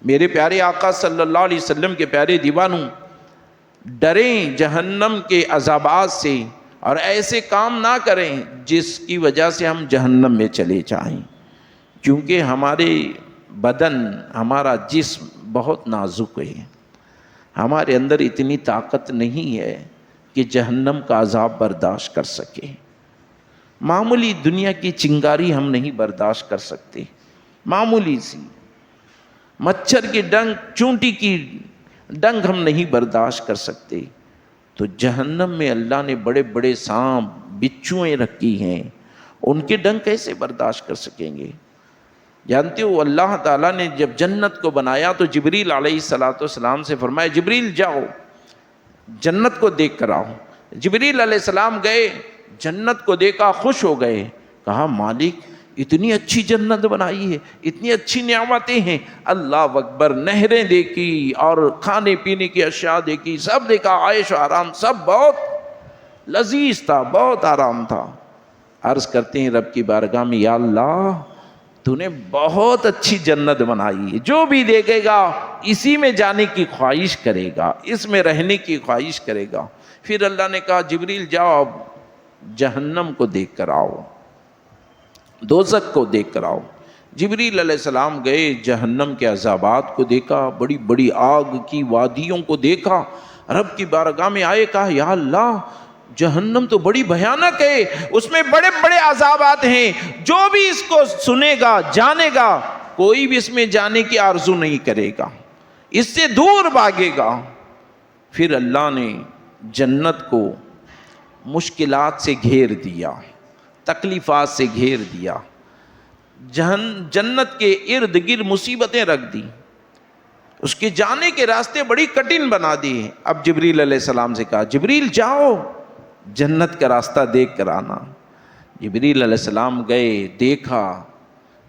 میرے پیارے آقا صلی اللہ علیہ وسلم کے پیارے دیوانوں، ڈریں جہنم کے عذابات سے، اور ایسے کام نہ کریں جس کی وجہ سے ہم جہنم میں چلے جائیں، کیونکہ ہمارے بدن، ہمارا جسم بہت نازک ہے، ہمارے اندر اتنی طاقت نہیں ہے کہ جہنم کا عذاب برداشت کر سکے۔ معمولی دنیا کی چنگاری ہم نہیں برداشت کر سکتے، معمولی سی مچھر کی ڈنک، چونٹی کی ڈنک ہم نہیں برداشت کر سکتے، تو جہنم میں اللہ نے بڑے بڑے سانپ، بچھویں رکھی ہیں، ان کے ڈنک کیسے برداشت کر سکیں گے؟ جانتے ہو اللہ تعالیٰ نے جب جنت کو بنایا تو جبریل علیہ السلام سے فرمایا، جبریل جاؤ جنت کو دیکھ کر آؤ۔ جبریل علیہ السلام گئے، جنت کو دیکھا، خوش ہو گئے، کہا مالک اتنی اچھی جنت بنائی ہے، اتنی اچھی نعمتیں ہیں، اللہ اکبر۔ نہریں دیکھی اور کھانے پینے کی اشیاء دیکھی، سب دیکھا، عیش و آرام، سب بہت لذیذ تھا، بہت آرام تھا۔ عرض کرتے ہیں رب کی بارگاہ میں، یا اللہ تو نے بہت اچھی جنت بنائی ہے، جو بھی دیکھے گا اسی میں جانے کی خواہش کرے گا، اس میں رہنے کی خواہش کرے گا۔ پھر اللہ نے کہا جبریل جاؤ اب جہنم کو دیکھ کر آؤ، دوزخ کو دیکھ کر آؤ۔ جبریل علیہ السلام گئے، جہنم کے عذابات کو دیکھا، بڑی بڑی آگ کی وادیوں کو دیکھا، رب کی بارگاہ میں آئے، کہا یا اللہ جہنم تو بڑی بھیانک ہے، اس میں بڑے بڑے عذابات ہیں، جو بھی اس کو سنے گا، جانے گا، کوئی بھی اس میں جانے کی آرزو نہیں کرے گا، اس سے دور بھاگے گا۔ پھر اللہ نے جنت کو مشکلات سے گھیر دیا، تکلیفات سے گھیر دیا، جنت کے ارد گرد مصیبتیں رکھ دی، اس کے جانے کے راستے بڑی کٹھن بنا دیے۔ اب جبریل علیہ السلام سے کہا جبریل جاؤ جنت کا راستہ دیکھ کر آنا۔ جبریل علیہ السلام گئے، دیکھا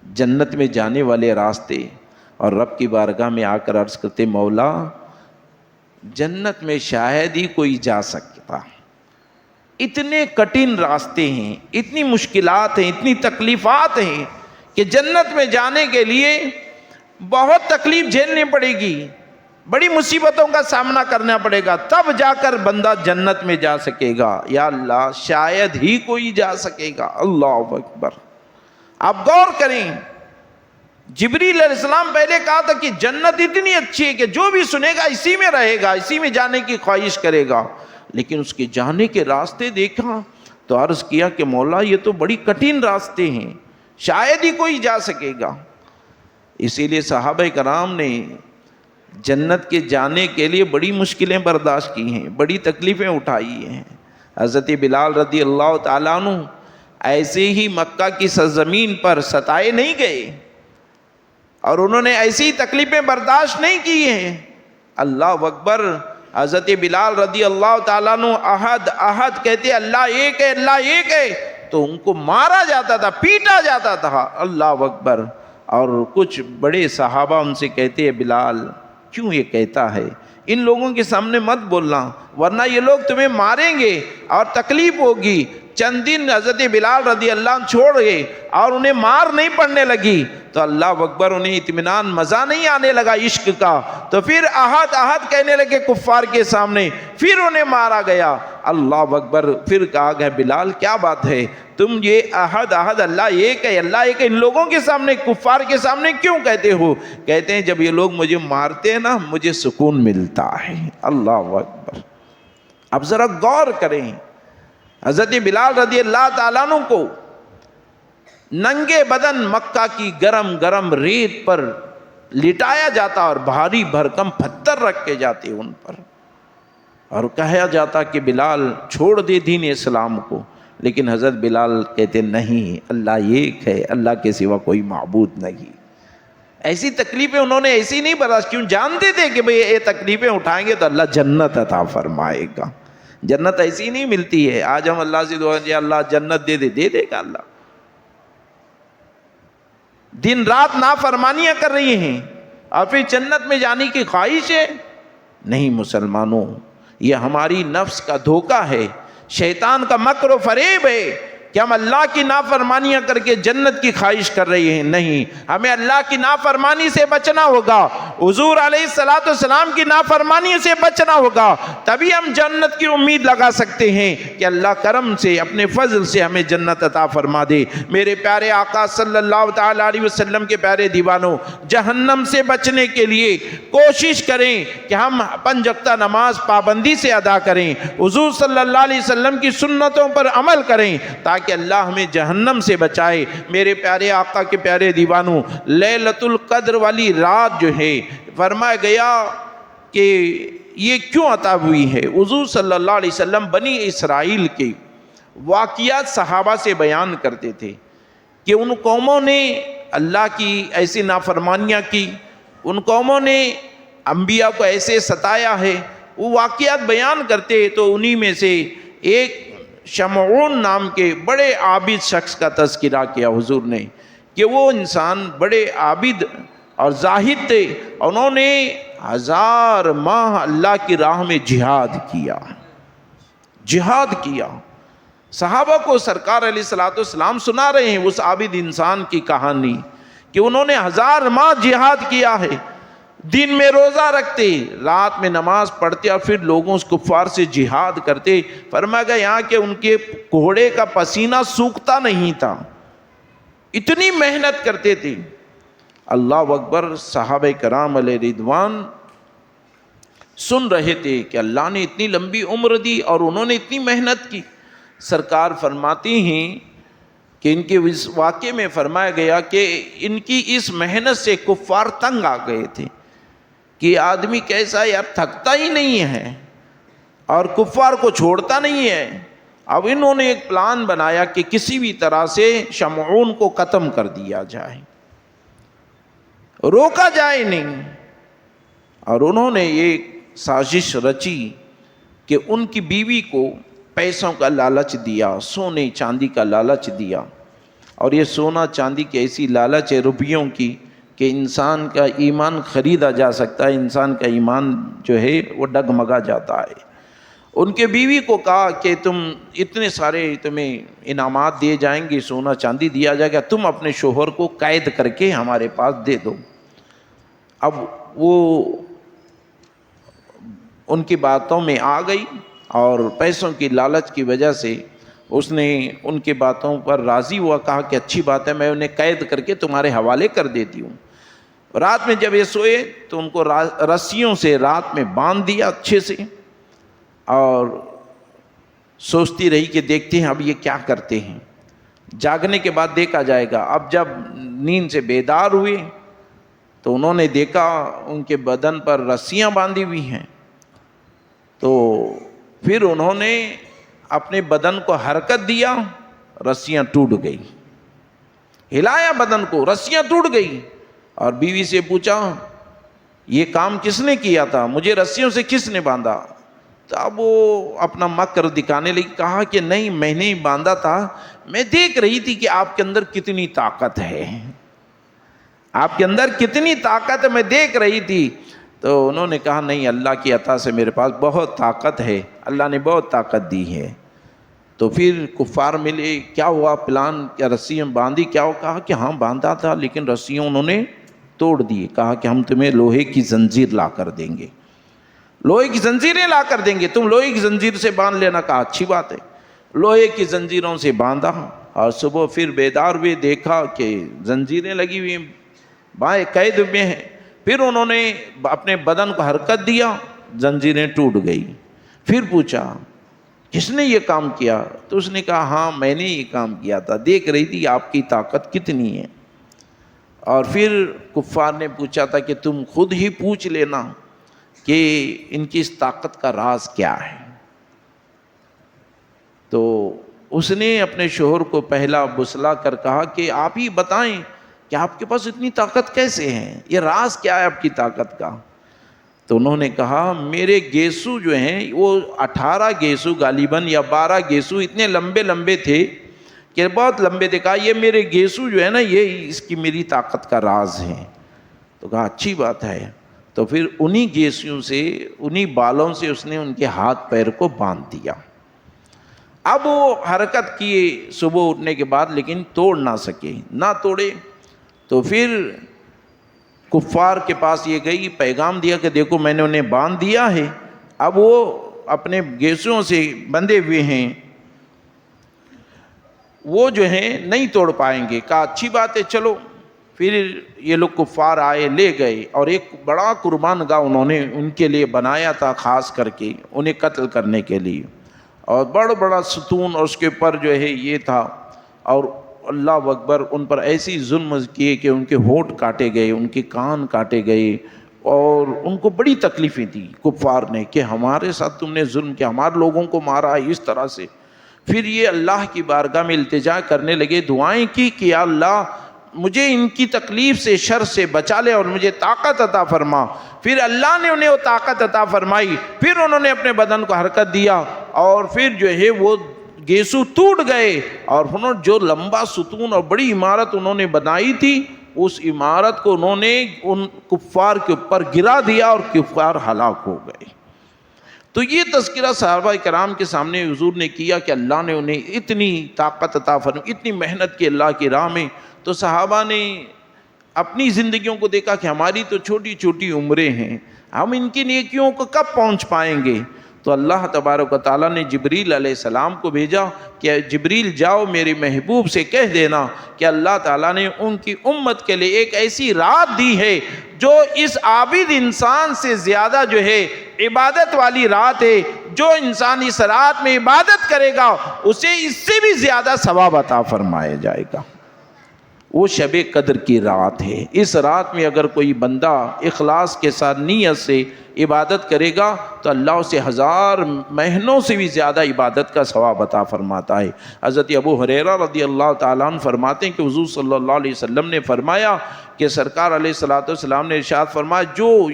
جنت میں جانے والے راستے، اور رب کی بارگاہ میں آ کر عرض کرتے مولا جنت میں شاید ہی کوئی جا سکتا، اتنے کٹھن راستے ہیں، اتنی مشکلات ہیں، اتنی تکلیفات ہیں کہ جنت میں جانے کے لیے بہت تکلیف جھیلنی پڑے گی، بڑی مصیبتوں کا سامنا کرنا پڑے گا، تب جا کر بندہ جنت میں جا سکے گا۔ یا اللہ شاید ہی کوئی جا سکے گا۔ اللہ اکبر۔ آپ غور کریں، جبریل علیہ السلام پہلے کہا تھا کہ جنت اتنی اچھی ہے کہ جو بھی سنے گا اسی میں رہے گا، اسی میں جانے کی خواہش کرے گا، لیکن اس کے جانے کے راستے دیکھا تو عرض کیا کہ مولا یہ تو بڑی کٹھن راستے ہیں، شاید ہی کوئی جا سکے گا۔ اسی لیے صحابہ کرام نے جنت کے جانے کے لیے بڑی مشکلیں برداشت کی ہیں، بڑی تکلیفیں اٹھائی ہیں۔ حضرت بلال رضی اللہ تعالیٰ عنہ ایسے ہی مکہ کی سرزمین پر ستائے نہیں گئے، اور انہوں نے ایسی تکلیفیں برداشت نہیں کی ہیں۔ اللہ اکبر۔ حضرت بلال رضی اللہ تعالیٰ عنہ احد احد کہتے اللہ ایک ہے، اللہ ایک ہے، تو ان کو مارا جاتا تھا، پیٹا جاتا تھا۔ اللہ اکبر۔ اور کچھ بڑے صحابہ ان سے کہتے ہیں بلال کیوں یہ کہتا ہے، ان لوگوں کے سامنے مت بولنا ورنہ یہ لوگ تمہیں ماریں گے اور تکلیف ہوگی۔ چند دن حضرت بلال رضی اللہ عنہ چھوڑ گئے اور انہیں مار نہیں پڑنے لگی تو اللہ اکبر انہیں اطمینان مزہ نہیں آنے لگا عشق کا، تو پھر احد احد کہنے لگے کفار کے سامنے، پھر انہیں مارا گیا۔ اللہ اکبر۔ پھر کہا گیا بلال کیا بات ہے، تم یہ احد احد اللہ ایک ہے، اللہ ایک ہے، ان لوگوں کے سامنے کفار کے سامنے کیوں کہتے ہو؟ کہتے ہیں جب یہ لوگ مجھے مارتے ہیں نا مجھے سکون ملتا ہے۔ اللہ اکبر۔ اب ذرا غور کریں، حضرت بلال رضی اللہ تعالیٰ عنہ کو ننگے بدن مکہ کی گرم گرم ریت پر لٹایا جاتا اور بھاری بھرکم پتھر رکھ کے جاتے ان پر، اور کہا جاتا کہ بلال چھوڑ دے دین اسلام کو، لیکن حضرت بلال کہتے نہیں، اللہ ایک ہے، اللہ کے سوا کوئی معبود نہیں۔ ایسی تکلیفیں انہوں نے ایسی نہیں برداشت، کیوں جانتے تھے کہ بھئی یہ تکلیفیں اٹھائیں گے تو اللہ جنت عطا فرمائے گا۔ جنت ایسی نہیں ملتی ہے، آج ہم اللہ سے دعا کہ اللہ جنت دے دے، دے دے گا اللہ۔ دن رات نافرمانیاں کر رہی ہیں اور پھر جنت میں جانے کی خواہش ہے؟ نہیں مسلمانوں، یہ ہماری نفس کا دھوکہ ہے، شیطان کا مکر و فریب ہے کہ ہم اللہ کی نافرمانیاں کر کے جنت کی خواہش کر رہے ہیں۔ نہیں، ہمیں اللہ کی نافرمانی سے بچنا ہوگا، حضور علیہ السلام کی نافرمانی سے بچنا ہوگا، تبھی ہم جنت کی امید لگا سکتے ہیں کہ اللہ کرم سے اپنے فضل سے ہمیں جنت عطا فرما دے۔ میرے پیارے آقا صلی اللہ تعالیٰ علیہ وسلم کے پیارے دیوانوں، جہنم سے بچنے کے لیے کوشش کریں کہ ہم 5 وقتہ نماز پابندی سے ادا کریں، حضور صلی اللہ علیہ وسلم کی سنتوں پر عمل کریں تاکہ اللہ ہمیں جہنم سے بچائے۔ میرے پیارے آقا کے پیارے دیوانوں، لیلۃ القدر والی رات جو ہے فرمایا گیا کہ یہ کیوں عطا ہوئی ہے؟ حضور صلی اللہ علیہ وسلم بنی اسرائیل کے واقعات صحابہ سے بیان کرتے تھے کہ ان قوموں نے اللہ کی ایسی نافرمانیاں کی، ان قوموں نے انبیاء کو ایسے ستایا ہے، وہ واقعات بیان کرتے تو انہی میں سے ایک شمعون نام کے بڑے عابد شخص کا تذکرہ کیا حضور نے کہ وہ انسان بڑے عابد اور زاہد تھے، انہوں نے 1000 ماہ اللہ کی راہ میں جہاد کیا۔ صحابہ کو سرکار علیہ السلام سنا رہے ہیں اس عابد انسان کی کہانی کہ انہوں نے 1000 ماہ جہاد کیا ہے، دن میں روزہ رکھتے، رات میں نماز پڑھتے اور پھر لوگوں اس کفار سے جہاد کرتے۔ فرمایا گیا یہاں کہ ان کے گھوڑے کا پسینہ سوکھتا نہیں تھا، اتنی محنت کرتے تھے۔ اللہ اکبر۔ صحابہ کرام علیہ رضوان سن رہے تھے کہ اللہ نے اتنی لمبی عمر دی اور انہوں نے اتنی محنت کی۔ سرکار فرماتی ہیں کہ ان کے اس واقعے میں فرمایا گیا کہ ان کی اس محنت سے کفار تنگ آ گئے تھے کہ آدمی کیسا یار، تھکتا ہی نہیں ہے اور کفار کو چھوڑتا نہیں ہے اب انہوں نے ایک پلان بنایا کہ کسی بھی طرح سے شمعون کو ختم کر دیا جائے، روکا جائے نہیں. اور انہوں نے ایک سازش رچی کہ ان کی بیوی کو پیسوں کا لالچ دیا، سونے چاندی کا لالچ دیا. اور یہ سونا چاندی کی ایسی لالچ ہے روپیوں کی کہ انسان کا ایمان خریدا جا سکتا ہے، انسان کا ایمان جو ہے وہ ڈگمگا جاتا ہے. ان کے بیوی کو کہا کہ تم اتنے سارے تمہیں انعامات دیے جائیں گے، سونا چاندی دیا جائے گا، تم اپنے شوہر کو قید کر کے ہمارے پاس دے دو. اب وہ ان کی باتوں میں آ گئی اور پیسوں کی لالچ کی وجہ سے اس نے ان کی باتوں پر راضی ہوا، کہا کہ اچھی بات ہے، میں انہیں قید کر کے تمہارے حوالے کر دیتی ہوں. رات میں جب یہ سوئے تو ان کو رسیوں سے رات میں باندھ دیا اچھے سے، اور سوچتی رہی کہ دیکھتے ہیں اب یہ کیا کرتے ہیں، جاگنے کے بعد دیکھا جائے گا. اب جب نیند سے بیدار ہوئے تو انہوں نے دیکھا ان کے بدن پر رسیاں باندھی ہوئی ہیں. تو پھر انہوں نے اپنے بدن کو حرکت دیا، رسیاں ٹوٹ گئی. ہلایا بدن کو، رسیاں ٹوٹ گئی. اور بیوی سے پوچھا یہ کام کس نے کیا تھا، مجھے رسیوں سے کس نے باندھا؟ تو اب وہ اپنا مکر دکھانے لگی، کہا کہ نہیں میں نے باندھا تھا، میں دیکھ رہی تھی کہ آپ کے اندر کتنی طاقت ہے، آپ کے اندر کتنی طاقت ہے، میں دیکھ رہی تھی. تو انہوں نے کہا نہیں، اللہ کی عطا سے میرے پاس بہت طاقت ہے، اللہ نے بہت طاقت دی ہے. تو پھر کفار ملے، کیا ہوا پلان، کیا رسیاں باندھی، کیا ہوا؟ کہا کہ ہاں باندھا تھا لیکن رسیاں انہوں نے توڑ دی. کہا کہ ہم تمہیں لوہے کی زنجیر لا کر دیں گے، لوہے کی زنجیریں لا کر دیں گے، تم لوہے کی زنجیر سے باندھ لینا. کہا اچھی بات ہے. لوہے کی زنجیروں سے باندھا اور صبح پھر بیدار ہوئے، دیکھا کہ زنجیریں لگی ہوئی ہیں، بائیں قید میں ہیں. پھر انہوں نے اپنے بدن کو حرکت دیا، زنجیریں ٹوٹ گئی. پھر پوچھا کس نے یہ کام کیا؟ تو اس نے کہا ہاں میں نے یہ کام کیا تھا، دیکھ رہی تھی آپ کی طاقت کتنی ہے. اور پھر کفار نے پوچھا تھا کہ تم خود ہی پوچھ لینا کہ ان کی اس طاقت کا راز کیا ہے. تو اس نے اپنے شوہر کو پہلا بسلا کر کہا کہ آپ ہی بتائیں کہ آپ کے پاس اتنی طاقت کیسے ہے، یہ راز کیا ہے آپ کی طاقت کا؟ تو انہوں نے کہا میرے گیسو جو ہیں وہ 18 گیسو غالباً یا 12 گیسو اتنے لمبے لمبے تھے کہ بہت لمبے تھے. کہا یہ میرے گیسو جو ہے نا یہ اس کی میری طاقت کا راز ہے. تو کہا اچھی بات ہے. تو پھر انہی گیسوں سے، انہی بالوں سے اس نے ان کے ہاتھ پیر کو باندھ دیا. اب وہ حرکت کیے صبح اٹھنے کے بعد لیکن توڑ نہ سکے، نہ توڑے. تو پھر کفار کے پاس یہ گئی، پیغام دیا کہ دیکھو میں نے انہیں باندھ دیا ہے، اب وہ اپنے گیسوں سے بندھے ہوئے ہیں، وہ جو ہیں نہیں توڑ پائیں گے. کہا اچھی بات ہے چلو. پھر یہ لوگ کفار آئے، لے گئے اور ایک بڑا قربان گاہ انہوں نے ان کے لیے بنایا تھا خاص کر کے انہیں قتل کرنے کے لیے. اور بڑا ستون اور اس کے اوپر جو ہے یہ تھا. اور اللہ اکبر، ان پر ایسی ظلم کیے کہ ان کے ہونٹ کاٹے گئے، ان کے کان کاٹے گئے، اور ان کو بڑی تکلیفیں دی کفار نے کہ ہمارے ساتھ تم نے ظلم کیا، ہمارے لوگوں کو مارا اس طرح سے. پھر یہ اللہ کی بارگاہ میں التجا کرنے لگے، دعائیں کی کہ یا اللہ مجھے ان کی تکلیف سے، شر سے بچا لے اور مجھے طاقت عطا فرما. پھر اللہ نے انہیں وہ طاقت عطا فرمائی. پھر انہوں نے اپنے بدن کو حرکت دیا اور پھر جو ہے وہ گیسو ٹوٹ گئے. اور انہوں جو لمبا ستون اور بڑی عمارت انہوں نے بنائی تھی، اس عمارت کو انہوں نے ان کفار کے اوپر گرا دیا اور کفار ہلاک ہو گئے. تو یہ تذکرہ صحابہ کرام کے سامنے حضور نے کیا کہ اللہ نے انہیں اتنی طاقت عطا فرمائی، اتنی محنت کی اللہ کی راہ میں. تو صحابہ نے اپنی زندگیوں کو دیکھا کہ ہماری تو چھوٹی چھوٹی عمریں ہیں، ہم ان کی نیکیوں کو کب پہنچ پائیں گے؟ تو اللہ تبارک و تعالیٰ نے جبریل علیہ السلام کو بھیجا کہ جبریل جاؤ میرے محبوب سے کہہ دینا کہ اللہ تعالیٰ نے ان کی امت کے لیے ایک ایسی رات دی ہے جو اس عابد انسان سے زیادہ جو ہے عبادت والی رات ہے. جو انسان اس رات میں عبادت کرے گا اسے اس سے بھی زیادہ ثواب عطا فرمایا جائے گا، وہ شب قدر کی رات ہے۔ اس رات میں اگر کوئی بندہ اخلاص کے ساتھ نیت سے عبادت کرے گا تو اللہ اسے 1000 مہینوں سے بھی زیادہ عبادت کا ثواب عطا فرماتا ہے۔ حضرت ابو ہریرہ رضی اللہ تعالیٰ عنہ فرماتے ہیں کہ حضور صلی اللہ علیہ وسلم نے فرمایا کہ سرکار علیہ الصلوۃ والسلام نے ارشاد فرمایا، جو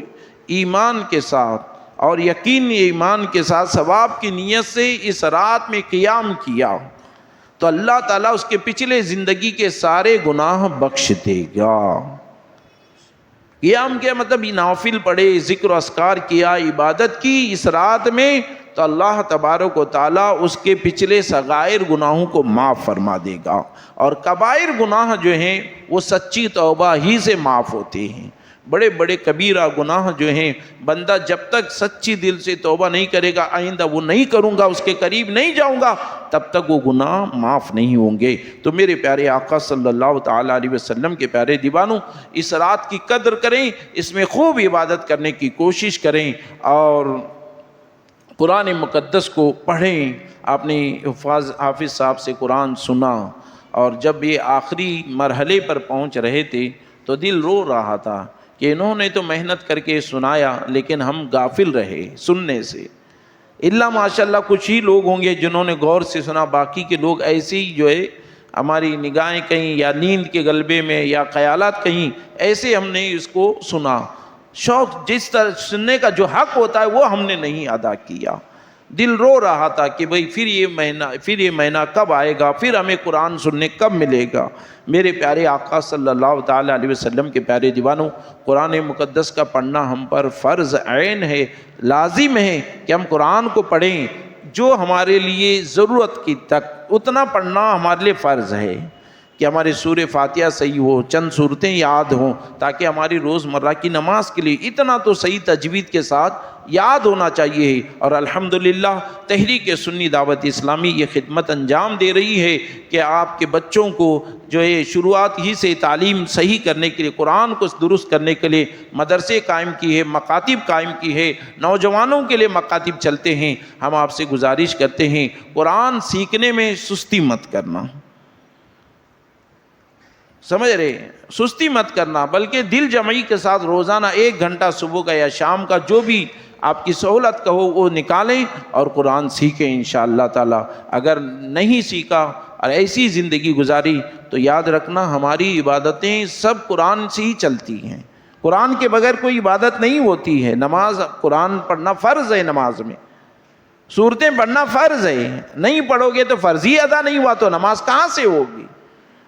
ایمان کے ساتھ اور یقین ایمان کے ساتھ ثواب کی نیت سے اس رات میں قیام کیا تو اللہ تعالیٰ اس کے پچھلے زندگی کے سارے گناہ بخش دے گا۔ قیام کیا مطلب نوافل پڑھے، ذکر و اذکار کیا، عبادت کی اس رات میں تو اللہ تبارک و تعالیٰ اس کے پچھلے صغائر گناہوں کو معاف فرما دے گا، اور کبائر گناہ جو ہیں وہ سچی توبہ ہی سے معاف ہوتے ہیں۔ بڑے بڑے کبیرہ گناہ جو ہیں بندہ جب تک سچی دل سے توبہ نہیں کرے گا، آئندہ وہ نہیں کروں گا، اس کے قریب نہیں جاؤں گا، تب تک وہ گناہ معاف نہیں ہوں گے۔ تو میرے پیارے آقا صلی اللہ تعالیٰ علیہ وسلم کے پیارے دیوانوں، اس رات کی قدر کریں، اس میں خوب عبادت کرنے کی کوشش کریں، اور قرآن مقدس کو پڑھیں۔ آپ نے حافظ صاحب سے قرآن سنا، اور جب یہ آخری مرحلے پر پہنچ رہے تھے تو دل رو رہا تھا کہ انہوں نے تو محنت کر کے سنایا لیکن ہم غافل رہے سننے سے۔ اللہ ماشاءاللہ کچھ ہی لوگ ہوں گے جنہوں نے غور سے سنا، باقی کے لوگ ایسے ہی جو ہے ہماری نگاہیں کہیں یا نیند کے غلبے میں یا خیالات کہیں ایسے ہم نے اس کو سنا۔ شوق جس طرح سننے کا جو حق ہوتا ہے وہ ہم نے نہیں ادا کیا۔ دل رو رہا تھا کہ بھئی پھر یہ مہینہ کب آئے گا، پھر ہمیں قرآن سننے کب ملے گا۔ میرے پیارے آقا صلی اللہ تعالیٰ علیہ وسلم کے پیارے دیوانوں، قرآن مقدس کا پڑھنا ہم پر فرض عین ہے، لازم ہے کہ ہم قرآن کو پڑھیں۔ جو ہمارے لیے ضرورت کی تک اتنا پڑھنا ہمارے لیے فرض ہے کہ ہمارے سورہ فاتحہ صحیح ہو، چند صورتیں یاد ہوں، تاکہ ہماری روزمرہ کی نماز کے لیے اتنا تو صحیح تجوید کے ساتھ یاد ہونا چاہیے۔ اور الحمدللہ تحریک سنی دعوت اسلامی یہ خدمت انجام دے رہی ہے کہ آپ کے بچوں کو جو ہے شروعات ہی سے تعلیم صحیح کرنے کے لیے، قرآن کو درست کرنے کے لیے مدرسے قائم کی ہے، مکاتب قائم کی ہے، نوجوانوں کے لیے مکاتب چلتے ہیں۔ ہم آپ سے گزارش کرتے ہیں قرآن سیکھنے میں سستی مت کرنا، سمجھ رہے، سستی مت کرنا، بلکہ دل جمعی کے ساتھ روزانہ 1 گھنٹہ صبح کا یا شام کا جو بھی آپ کی سہولت کا ہو وہ نکالیں اور قرآن سیکھیں انشاءاللہ تعالی۔ اگر نہیں سیکھا اور ایسی زندگی گزاری تو یاد رکھنا ہماری عبادتیں سب قرآن سے ہی چلتی ہیں، قرآن کے بغیر کوئی عبادت نہیں ہوتی ہے۔ نماز قرآن پڑھنا فرض ہے، نماز میں سورتیں پڑھنا فرض ہے، نہیں پڑھو گے تو فرض ہی ادا نہیں ہوا تو نماز کہاں سے ہوگی؟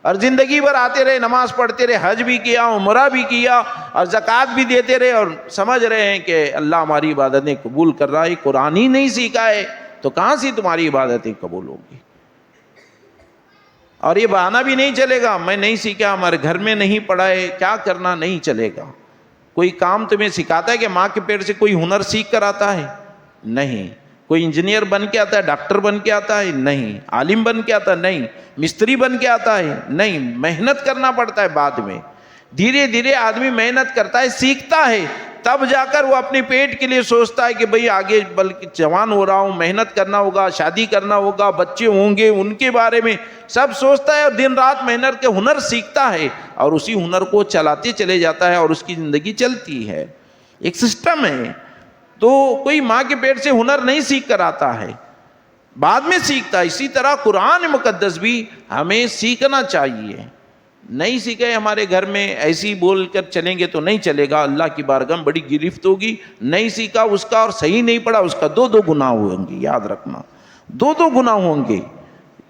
اور زندگی بھر آتے رہے، نماز پڑھتے رہے، حج بھی کیا، عمرہ بھی کیا اور زکوٰۃ بھی دیتے رہے، اور سمجھ رہے ہیں کہ اللہ ہماری عبادتیں قبول کر رہا ہے، قرآن ہی نہیں سیکھا ہے تو کہاں سے تمہاری عبادتیں قبول ہوگی؟ اور یہ بہانہ بھی نہیں چلے گا، میں نہیں سیکھا، ہمارے گھر میں نہیں پڑھا ہے، کیا کرنا نہیں چلے گا۔ کوئی کام تمہیں سکھاتا ہے کہ ماں کے پیٹ سے کوئی ہنر سیکھ کر آتا ہے؟ نہیں۔ کوئی انجینئر بن کے آتا ہے، ڈاکٹر بن کے آتا ہے؟ نہیں۔ عالم بن کے آتا ہے؟ نہیں۔ مستری بن کے آتا ہے؟ نہیں۔ محنت کرنا پڑتا ہے بعد میں، دھیرے دھیرے آدمی محنت کرتا ہے، سیکھتا ہے، تب جا کر وہ اپنے پیٹ کے لیے سوچتا ہے کہ بھئی آگے بلکہ جوان ہو رہا ہوں، محنت کرنا ہوگا، شادی کرنا ہوگا، بچے ہوں گے، ان کے بارے میں سب سوچتا ہے، اور دن رات محنت کے ہنر سیکھتا ہے اور اسی ہنر کو چلاتے چلے جاتا ہے اور اس کی زندگی چلتی ہے۔ ایک سسٹم ہے۔ تو کوئی ماں کے پیٹ سے ہنر نہیں سیکھ کر آتا ہے، بعد میں سیکھتا ہے۔ اسی طرح قرآن مقدس بھی ہمیں سیکھنا چاہیے۔ نہیں سیکھے ہمارے گھر میں ایسی بول کر چلیں گے تو نہیں چلے گا، اللہ کی بارگاہ میں بڑی گرفت ہوگی۔ نہیں سیکھا اس کا اور صحیح نہیں پڑھا اس کا 2 گناہ ہوں گے، یاد رکھنا 2 گناہ ہوں گے،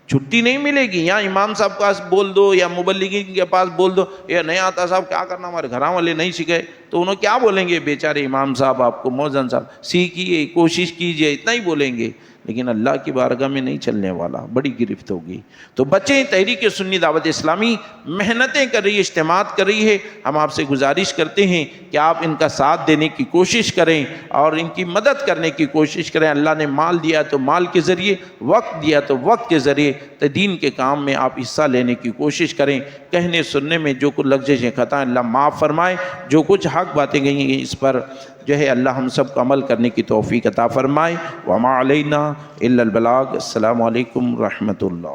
چھٹی نہیں ملے گی۔ یا امام صاحب کے پاس بول دو یا مبلغین کے پاس بول دو، یہ نہیں آتا صاحب کیا کرنا، ہمارے گھر والے نہیں سیکھے، تو انہوں کیا بولیں گے؟ بیچارے امام صاحب آپ کو، موذن صاحب سیکھیے، کوشش کیجئے، اتنا ہی بولیں گے، لیکن اللہ کی بارگاہ میں نہیں چلنے والا، بڑی گرفت ہوگی۔ تو بچیں، تحریک سنی دعوت اسلامی محنتیں کر رہی ہے، اجتماعات کر رہی ہے، ہم آپ سے گزارش کرتے ہیں کہ آپ ان کا ساتھ دینے کی کوشش کریں اور ان کی مدد کرنے کی کوشش کریں۔ اللہ نے مال دیا تو مال کے ذریعے، وقت دیا تو وقت کے ذریعے، تو دین کے کام میں آپ حصہ لینے کی کوشش کریں۔ کہنے سننے میں جو کچھ لغزشیں خطائیں اللہ معاف فرمائے، جو کچھ حق باتیں گئی ہیں اس پر جو ہے اللہ ہم سب کو عمل کرنے کی توفیق عطا فرمائے۔ وما علینا الا البلاغ۔ السلام علیکم ورحمۃ اللہ۔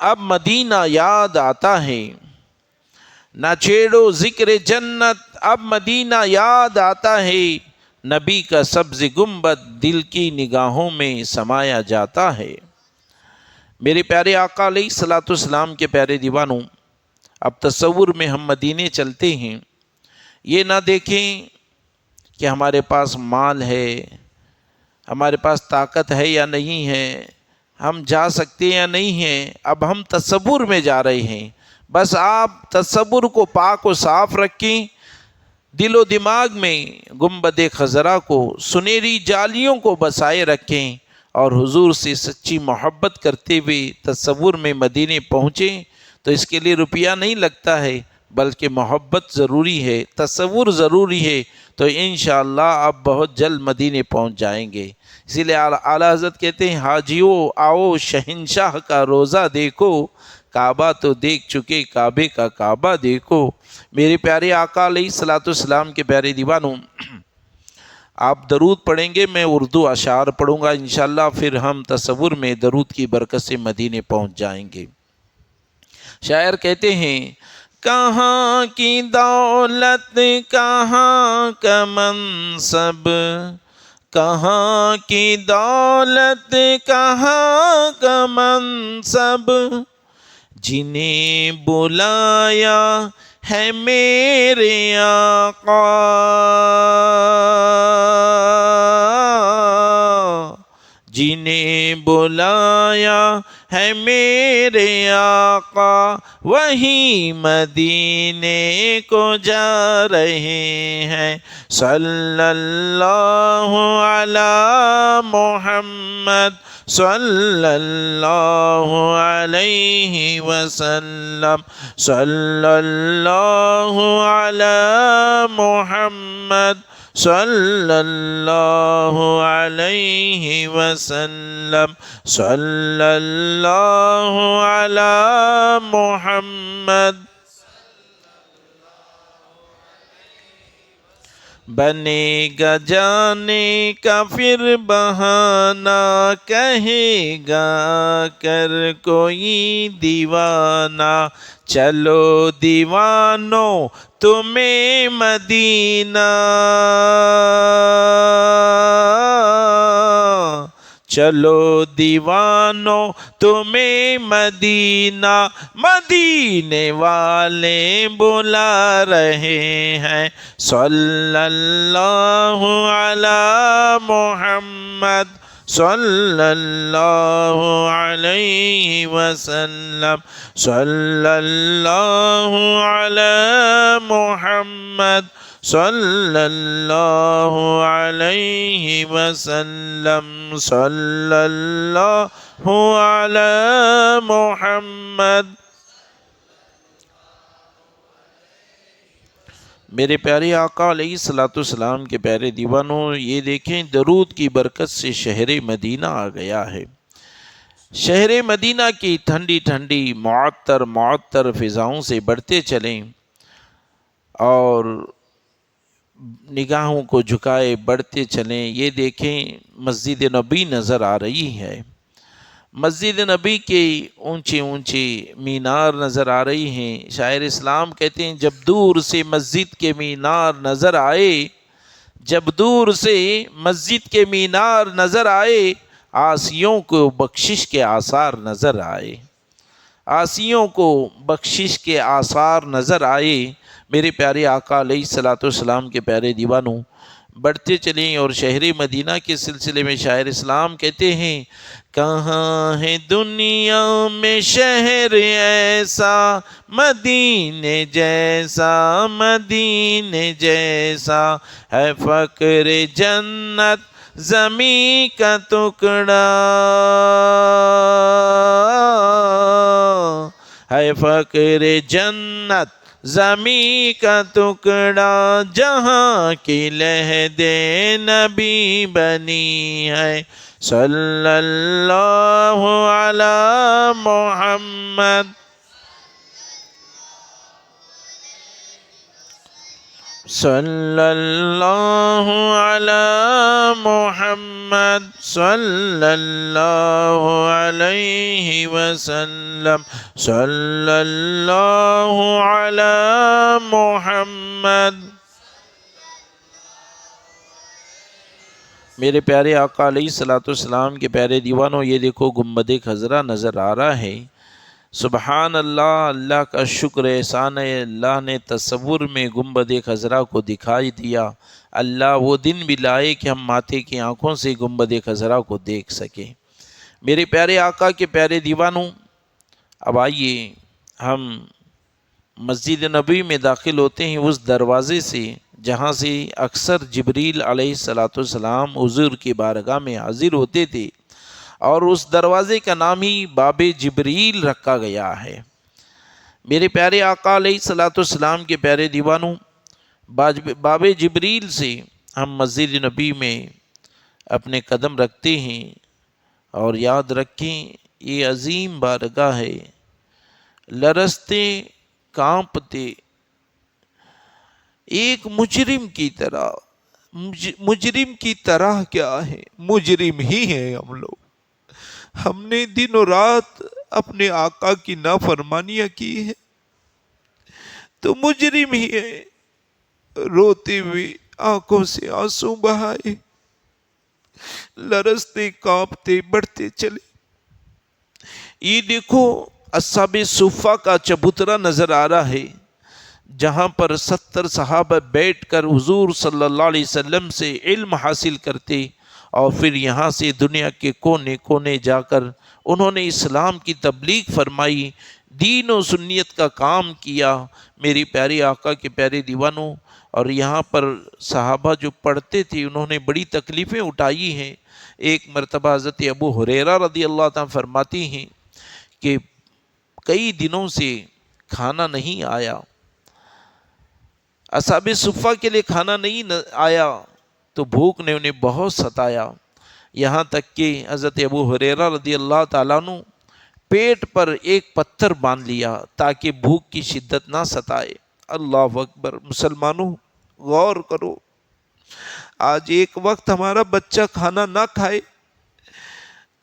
اب مدینہ یاد آتا ہے، نہ چھیڑو ذکر جنت اب مدینہ یاد آتا ہے، نبی کا سبز گنبد دل کی نگاہوں میں سمایا جاتا ہے۔ میرے پیارے آقا علیہ الصلوۃ والسلام کے پیارے دیوانوں، اب تصور میں ہم مدینے چلتے ہیں، یہ نہ دیکھیں کہ ہمارے پاس مال ہے، ہمارے پاس طاقت ہے یا نہیں ہے، ہم جا سکتے یا نہیں ہیں، اب ہم تصور میں جا رہے ہیں۔ بس آپ تصور کو پاک و صاف رکھیں، دل و دماغ میں گنبد خضرا کو، سنہری جالیوں کو بسائے رکھیں اور حضور سے سچی محبت کرتے ہوئے تصور میں مدینے پہنچیں، تو اس کے لیے روپیہ نہیں لگتا ہے، بلکہ محبت ضروری ہے، تصور ضروری ہے، تو انشاءاللہ آپ بہت جلد مدینے پہنچ جائیں گے۔ اسی لیے اعلیٰ حضرت کہتے ہیں، حاجیو آؤ شہنشاہ کا روزہ دیکھو، کعبہ تو دیکھ چکے کعبے کا کعبہ دیکھو۔ میرے پیارے آقا علیہ الصلوۃ والسلام کے پیارے دیوانوں، آپ درود پڑھیں گے، میں اردو اشعار پڑھوں گا انشاءاللہ، پھر ہم تصور میں درود کی برکت سے مدینے پہنچ جائیں گے۔ شاعر کہتے ہیں، کہاں کی دولت کہاں کا منصب، کہاں کی دولت کہاں کا منصب، جنہیں بلایا ہے میرے آقا، جنہیں بلایا ہے میرے آقا، وہی مدینے کو جا رہے ہیں۔ صلی اللہ علی محمد صلی اللہ علیہ وسلم، صلی اللہ علی محمد صلی اللہ علیہ وسلم، صلی اللہ علی محمد۔ بنے گا جانے کا پھر بہانہ، کہے گا کر کوئی دیوانہ، چلو دیوانو تمہیں مدینہ، چلو دیوانو تمہیں مدینہ، مدینے والے بلا رہے ہیں۔ صلی اللہ علی محمد صلی اللہ علیہ وسلم، صلی اللہ علی محمد صلی اللہ علیہ وسلم، صلی اللہ علی محمد۔ میرے پیارے آقا علیہ الصلوۃ والسلام کے پیارے دیوانوں، یہ دیکھیں درود کی برکت سے شہر مدینہ آ گیا ہے۔ شہر مدینہ کی ٹھنڈی ٹھنڈی معطر فضاؤں سے بڑھتے چلیں اور نگاہوں کو جھکائے بڑھتے چلیں۔ یہ دیکھیں مسجد نبی نظر آ رہی ہے، مسجد نبی کے اونچے اونچے مینار نظر آ رہی ہیں۔ شاعر اسلام کہتے ہیں، جب دور سے مسجد کے مینار نظر آئے، جب دور سے مسجد کے مینار نظر آئے، عاصیوں کو بخشش کے آثار نظر آئے، عاصیوں کو بخشش کے آثار نظر آئے۔ میرے پیارے آقا علیہ الصلوۃ والسلام کے پیارے دیوانوں، بڑھتے چلیں اور شہر مدینہ کے سلسلے میں شاعر اسلام کہتے ہیں، کہاں ہے دنیا میں شہر ایسا، مدینے جیسا، مدینے جیسا، ہے فقر جنت زمیں کا ٹکڑا، ہے فقر جنت زمیں کا ٹکڑا، جہاں کی لحد نبی بنی ہے۔ صلی اللہ علی محمد صلی اللہ علی محمد صلی اللہ علیہ وسلم صلی اللہ علی محمد۔ میرے پیارے آقا علیہ الصلوۃ والسلام کے پیارے دیوانوں، یہ دیکھو گنبد خضرا نظر آ رہا ہے۔ سبحان اللہ، اللہ کا شکر احسان ہے، اللہ نے تصور میں گنبد خضرا کو دکھائی دیا۔ اللہ وہ دن بھی لائے کہ ہم ماتھے کی آنکھوں سے گنبد خضرا کو دیکھ سکیں۔ میرے پیارے آقا کے پیارے دیوانوں، اب آئیے ہم مسجد نبوی میں داخل ہوتے ہیں، اس دروازے سے جہاں سے اکثر جبریل علیہ الصلوۃ والسلام حضور کی بارگاہ میں حاضر ہوتے تھے، اور اس دروازے کا نام ہی باب جبریل رکھا گیا ہے۔ میرے پیارے آقا علیہ الصلوۃ والسلام کے پیارے دیوانوں، باب جبریل سے ہم مسجد نبی میں اپنے قدم رکھتے ہیں، اور یاد رکھیں یہ عظیم بارگاہ ہے۔ لرزتے کانپتے ایک مجرم کی طرح، مجرم کی طرح کیا ہے، مجرم ہی ہیں ہم لوگ۔ ہم نے دن و رات اپنے آقا کی نافرمانیاں کی ہے، تو مجرم ہی ہے۔ روتے ہوئے آنکھوں سے آنسو بہائے، لرزتے کانپتے بڑھتے چلے۔ یہ دیکھو اصحاب صفہ کا چبوترا نظر آ رہا ہے، جہاں پر 70 صحابہ بیٹھ کر حضور صلی اللہ علیہ وسلم سے علم حاصل کرتے، اور پھر یہاں سے دنیا کے کونے کونے جا کر انہوں نے اسلام کی تبلیغ فرمائی، دین و سنیت کا کام کیا۔ میری پیاری آقا کے پیارے دیوانوں، اور یہاں پر صحابہ جو پڑھتے تھے انہوں نے بڑی تکلیفیں اٹھائی ہیں۔ ایک مرتبہ حضرت ابو ہریرہ رضی اللہ تعالیٰ فرماتی ہیں کہ کئی دنوں سے کھانا نہیں آیا، اصحاب صفہ کے لیے کھانا نہیں آیا، تو بھوک نے انہیں بہت ستایا، یہاں تک کہ حضرت ابو ہریرہ رضی اللہ تعالیٰ عنہ پیٹ پر ایک پتھر باندھ لیا تاکہ بھوک کی شدت نہ ستائے۔ اللہ اکبر۔ مسلمانوں غور کرو، آج ایک وقت ہمارا بچہ کھانا نہ کھائے،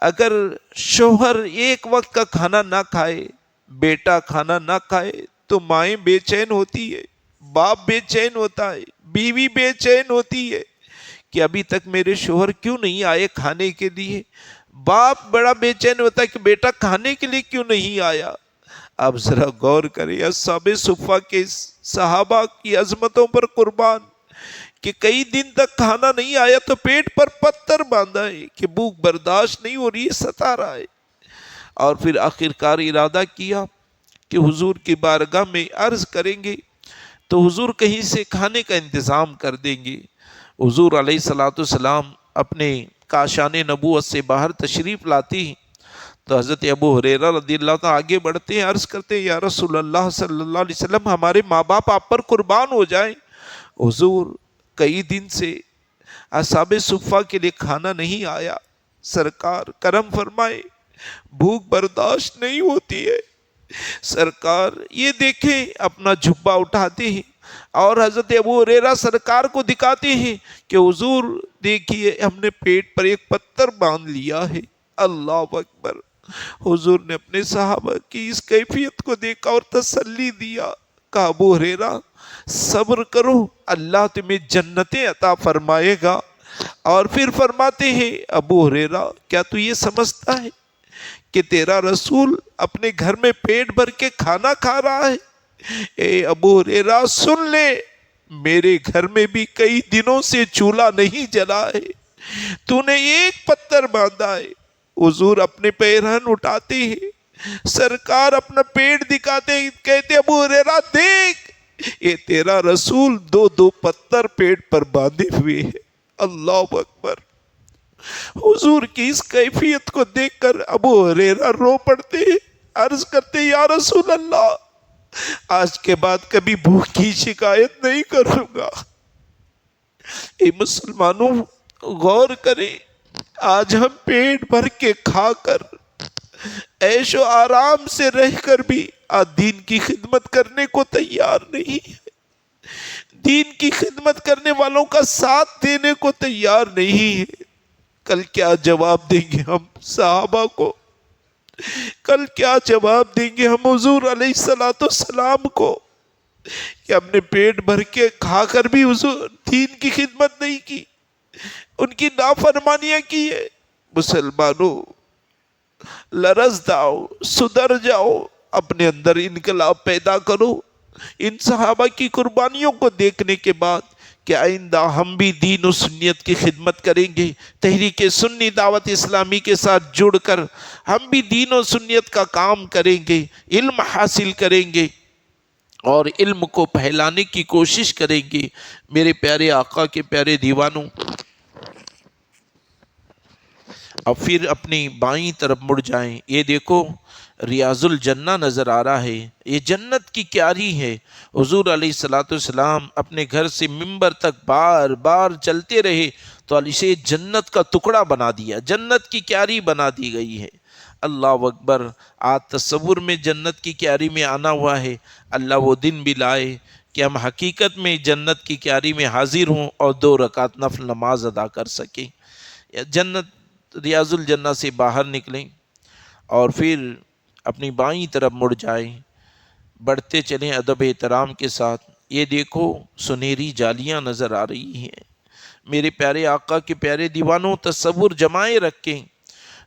اگر شوہر ایک وقت کا کھانا نہ کھائے، بیٹا کھانا نہ کھائے، تو مائیں بے چین ہوتی ہے، باپ بے چین ہوتا ہے، بیوی بے چین ہوتی ہے کہ ابھی تک میرے شوہر کیوں نہیں آئے کھانے کے لیے۔ باپ بڑا بے چین ہوتا ہے کہ بیٹا کھانے کے لیے کیوں نہیں آیا۔ اب ذرا غور کریں، اصحاب صفہ کے صحابہ کی عظمتوں پر قربان کہ کئی دن تک کھانا نہیں آیا تو پیٹ پر پتھر باندھا ہے کہ بھوک برداشت نہیں ہو رہی ہے، ستا رہا ہے۔ اور پھر آخرکار ارادہ کیا کہ حضور کی بارگاہ میں عرض کریں گے تو حضور کہیں سے کھانے کا انتظام کر دیں گے۔ حضور علیہ الصلوۃ والسلام اپنے کاشان نبوت سے باہر تشریف لاتی ہیں، تو حضرت ابو ہریرہ رضی اللہ عنہ آگے بڑھتے ہیں، عرض کرتے ہیں یا رسول اللہ صلی اللہ علیہ وسلم، ہمارے ماں باپ آپ پر قربان ہو جائیں، حضور کئی دن سے اصحاب صفہ کے لیے کھانا نہیں آیا، سرکار کرم فرمائے، بھوک برداشت نہیں ہوتی ہے۔ سرکار یہ دیکھیں، اپنا جھبا اٹھاتے ہیں اور حضرت ابو ہریرہ سرکار کو دکھاتے ہیں کہ حضور دیکھیے ہم نے پیٹ پر ایک پتھر باندھ لیا ہے۔ اللہ اکبر۔ حضور نے اپنے صحابہ کی اس کیفیت کو دیکھا اور تسلی دیا، کہا ابو ہریرہ صبر کرو، اللہ تمہیں جنتیں عطا فرمائے گا۔ اور پھر فرماتے ہیں ابو ہریرہ کیا تو یہ سمجھتا ہے کہ تیرا رسول اپنے گھر میں پیٹ بھر کے کھانا کھا رہا ہے؟ اے ابو ہریرہ سن لے، میرے گھر میں بھی کئی دنوں سے چولہا نہیں جلا ہے، تو نے ایک پتھر باندھا ہے۔ حضور اپنے پیرہن اٹھاتے ہیں، سرکار اپنا پیٹ دکھاتے ہیں، کہتے ابو ہریرہ دیکھ، یہ تیرا رسول دو دو پتھر پیٹ پر باندھے ہوئے ہے۔ اللہ اکبر۔ حضور کی اس کیفیت کو دیکھ کر ابو ہریرہ رو پڑتے ہیں، عرض کرتے یا رسول اللہ، آج کے بعد کبھی بھوک کی شکایت نہیں کروں گا۔ اے مسلمانوں غور کریں، آج ہم پیٹ بھر کے کھا کر، عیش و آرام سے رہ کر بھی دین کی خدمت کرنے کو تیار نہیں ہے، دین کی خدمت کرنے والوں کا ساتھ دینے کو تیار نہیں ہے۔ کل کیا جواب دیں گے ہم صحابہ کو؟ کل کیا جواب دیں گے ہم حضور علیہ السلام کو کہ ہم نے پیٹ بھر کے کھا کر بھی حضور دین کی خدمت نہیں کی، ان کی نافرمانیاں کی ہے؟ مسلمانوں لرز جاؤ، سدھر جاؤ، اپنے اندر انقلاب پیدا کرو۔ ان صحابہ کی قربانیوں کو دیکھنے کے بعد کہ آئندہ ہم بھی دین و سنیت کی خدمت کریں گے، تحریک سنی دعوت اسلامی کے ساتھ جڑ کر ہم بھی دین و سنیت کا کام کریں گے، علم حاصل کریں گے اور علم کو پھیلانے کی کوشش کریں گے۔ میرے پیارے آقا کے پیارے دیوانوں، اب پھر اپنی بائیں طرف مڑ جائیں۔ یہ دیکھو ریاض الجنہ نظر آ رہا ہے، یہ جنت کی کیاری ہے۔ حضور علیہ السلام اپنے گھر سے ممبر تک بار بار چلتے رہے تو اسے جنت کا ٹکڑا بنا دیا، جنت کی کیاری بنا دی گئی ہے۔ اللہ اکبر، آج تصور میں جنت کی کیاری میں آنا ہوا ہے۔ اللہ وہ دن بھی لائے کہ ہم حقیقت میں جنت کی کیاری میں حاضر ہوں اور 2 رکعت نفل نماز ادا کر سکیں۔ جنت ریاض الجنہ سے باہر نکلیں اور پھر اپنی بائیں طرف مڑ جائیں، بڑھتے چلیں ادب احترام کے ساتھ۔ یہ دیکھو سنہری جالیاں نظر آ رہی ہیں۔ میرے پیارے آقا کے پیارے دیوانوں، تصور جمائے رکھیں،